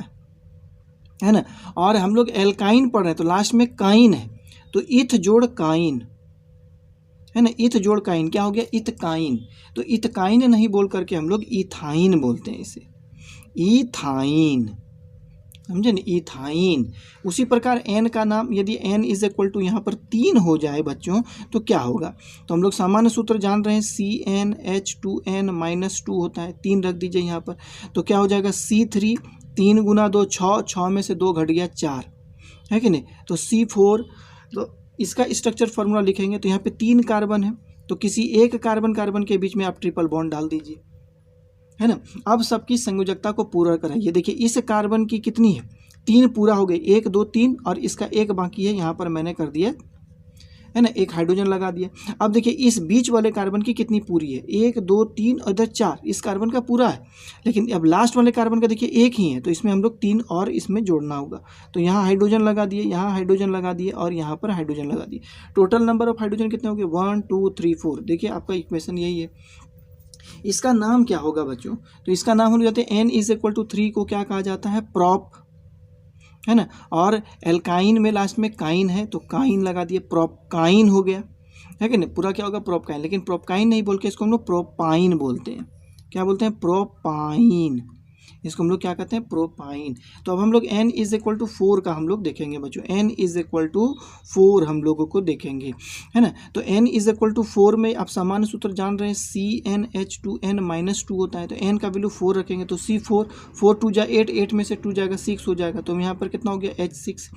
है ना। और हम लोग एल्काइन पढ़ रहे हैं, तो लास्ट में काइन है, तो ईथ जोड़ काइन, है ना, ईथ जोड़ काइन क्या हो गया? इथकाइन। तो इथकाइन नहीं बोल करके हम लोग इथाइन बोलते हैं, इसे इथाइन, समझे ना, इथाइन। उसी प्रकार n का नाम, यदि n= यहाँ पर 3 हो जाए बच्चों तो क्या होगा? तो हम लोग सामान्य सूत्र जान रहे हैं, CnH2n-2 होता है, 3 रख दीजिए यहाँ पर, तो क्या हो जाएगा? C3, 3 × 2 6, 6 में से 2 घट गया 4, है कि नहीं। तो C4, तो इसका स्ट्रक्चर फार्मूला लिखेंगे, तो यहाँ पे 3 कार्बन है, तो किसी एक कार्बन के बीच में आप ट्रिपल बॉन्ड डाल दीजिए, है ना। अब सबकी संयोजकता को पूरा कराइए। देखिए इस कार्बन की कितनी है? 3 पूरा हो गए, 1 2 3, और इसका 1 बाकी है, यहाँ पर मैंने कर दिया, है ना, एक हाइड्रोजन लगा दिया। अब देखिए इस बीच वाले कार्बन की कितनी पूरी है? 1 2 3 और इधर 4, इस कार्बन का पूरा है। लेकिन अब लास्ट वाले कार्बन का देखिए 1 ही है, तो इसमें हम लोग 3 और इसमें जोड़ना होगा। तो यहाँ हाइड्रोजन लगा दिए, यहाँ हाइड्रोजन लगा दिए, और यहाँ पर हाइड्रोजन लगा दिए। टोटल नंबर ऑफ हाइड्रोजन कितने हो गए? 1 2 3 4। देखिए आपका इक्वेशन यही है। इसका नाम क्या होगा बच्चों? तो इसका नाम हो जाते हैं N=3 को क्या कहा जाता है? प्रोप, है ना। और एल्काइन में लास्ट में काइन है, तो काइन लगा दिए, प्रोपकाइन हो गया, है कि नहीं। पूरा क्या होगा? प्रोपकाइन। लेकिन प्रोपकाइन नहीं बोल के इसको हम लोग प्रोपाइन बोलते हैं। क्या बोलते हैं? प्रोपाइन। इसको हम लोग क्या कहते हैं? प्रोपाइन। तो अब हम लोग N=4 का हम लोग देखेंगे बच्चों, N=4 हम लोगों को देखेंगे, है ना। तो N=4 में आप सामान्य सूत्र जान रहे हैं, CnH2n-2 होता है, तो n का वैल्यू 4 रखेंगे, तो C4, 4 2 जा 8, 8 में से 2 जाएगा 6 हो जाएगा, तो यहाँ पर कितना हो गया? H6।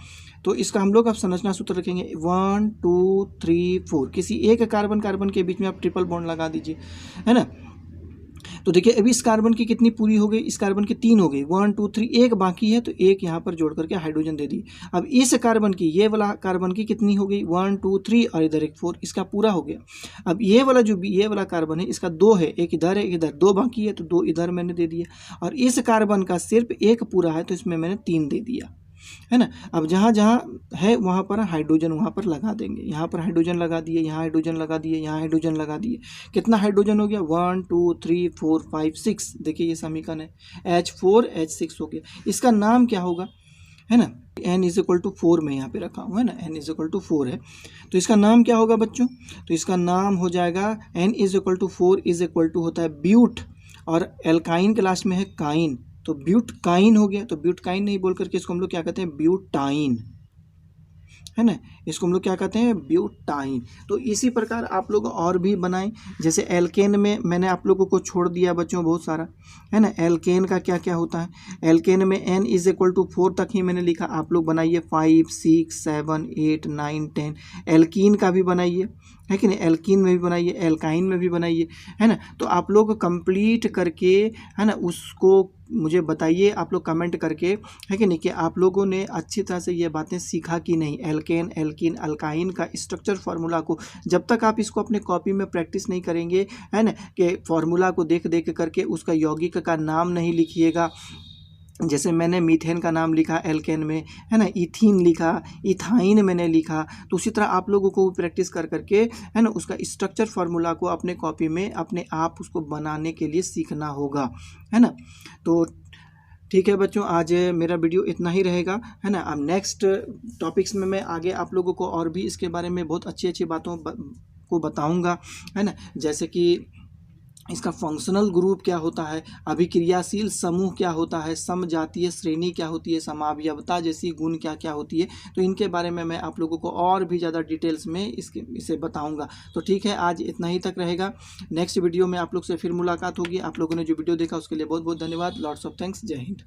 तो इसका हम लोग अब संरचना सूत्र रखेंगे, 1 2 3 4, किसी एक कार्बन के बीच में आप ट्रिपल बॉन्ड लगा दीजिए, है ना। तो देखिए अभी इस कार्बन की कितनी पूरी हो गई? इस कार्बन की 3 हो गई, 1 2 3, एक बाकी है, तो एक यहाँ पर जोड़ करके हाइड्रोजन दे दी। अब इस कार्बन की, ये वाला कार्बन की कितनी हो गई? 1 2 3, और इधर एक 4, इसका पूरा हो गया। अब ये वाला ये वाला कार्बन है, इसका 2 है, एक इधर है, इधर 2 बाकी है, तो 2 इधर मैंने दे दिया। और इस कार्बन का सिर्फ 1 पूरा है, तो इसमें मैंने 3 दे दिया, है ना। अब जहाँ जहाँ है वहाँ पर हाइड्रोजन वहाँ पर लगा देंगे। यहाँ पर हाइड्रोजन लगा दिए, यहाँ हाइड्रोजन लगा दिए, यहाँ हाइड्रोजन लगा दिए। कितना हाइड्रोजन हो गया? 1 2 3 4 5 6। देखिए ये समीकरण है, H4 H6 हो गया। इसका नाम क्या होगा? है ना। n इज इक्वल टू 4 मैं यहाँ पे रखा हूँ, है ना, n इज इक्वल टू 4 है। तो इसका नाम क्या होगा बच्चों? तो इसका नाम हो जाएगा n is equal to 4 is equal to होता है ब्यूट, और एल्काइन के लास्ट में है काइन, तो ब्यूटकाइन हो गया। तो ब्यूटकाइन नहीं बोल करके इसको हम लोग क्या कहते हैं? ब्यूटाइन, है ना, इसको हम लोग क्या कहते हैं? ब्यूटाइन। तो इसी प्रकार आप लोग और भी बनाएं, जैसे एल्केन में मैंने आप लोगों को छोड़ दिया बच्चों बहुत सारा, है ना। एल्केन का क्या क्या होता है? एल्केन में n इज इक्वल टू 4 तक ही मैंने लिखा, आप लोग बनाइए 5 6 7 8 9 10। एल्कीन का भी बनाइए, है कि नहीं, एल्कीन में भी बनाइए, एल्काइन में भी बनाइए, है ना। तो आप लोग कंप्लीट करके, है ना, उसको मुझे बताइए आप लोग कमेंट करके, है कि नहीं, कि आप लोगों ने अच्छी तरह से ये बातें सीखा कि नहीं। एल्केन, एल्कीन, अल्काइन का स्ट्रक्चर फार्मूला को जब तक आप इसको अपने कॉपी में प्रैक्टिस नहीं करेंगे, है ना, कि फार्मूला को देख देख करके उसका यौगिक का नाम नहीं लिखिएगा। जैसे मैंने मीथेन का नाम लिखा एल्केन में, है ना, इथीन लिखा, इथाइन मैंने लिखा, तो उसी तरह आप लोगों को प्रैक्टिस कर करके, है ना, उसका स्ट्रक्चर फार्मूला को अपने कॉपी में अपने आप उसको बनाने के लिए सीखना होगा, है ना। तो ठीक है बच्चों, आज मेरा वीडियो इतना ही रहेगा, है ना। अब नेक्स्ट टॉपिक्स में मैं आगे आप लोगों को और भी इसके बारे में बहुत अच्छी अच्छी बातों को बताऊंगा, है ना। जैसे कि इसका फंक्शनल ग्रुप क्या होता है, अभिक्रियाशील समूह क्या होता है, समजातीय श्रेणी क्या होती है, समावयवता जैसी गुण क्या क्या होती है, तो इनके बारे में मैं आप लोगों को और भी ज़्यादा डिटेल्स में इसे बताऊंगा। तो ठीक है, आज इतना ही तक रहेगा। नेक्स्ट वीडियो में आप लोग से फिर मुलाकात होगी। आप लोगों ने जो वीडियो देखा उसके लिए बहुत बहुत धन्यवाद। Lots of thanks. जय हिंद।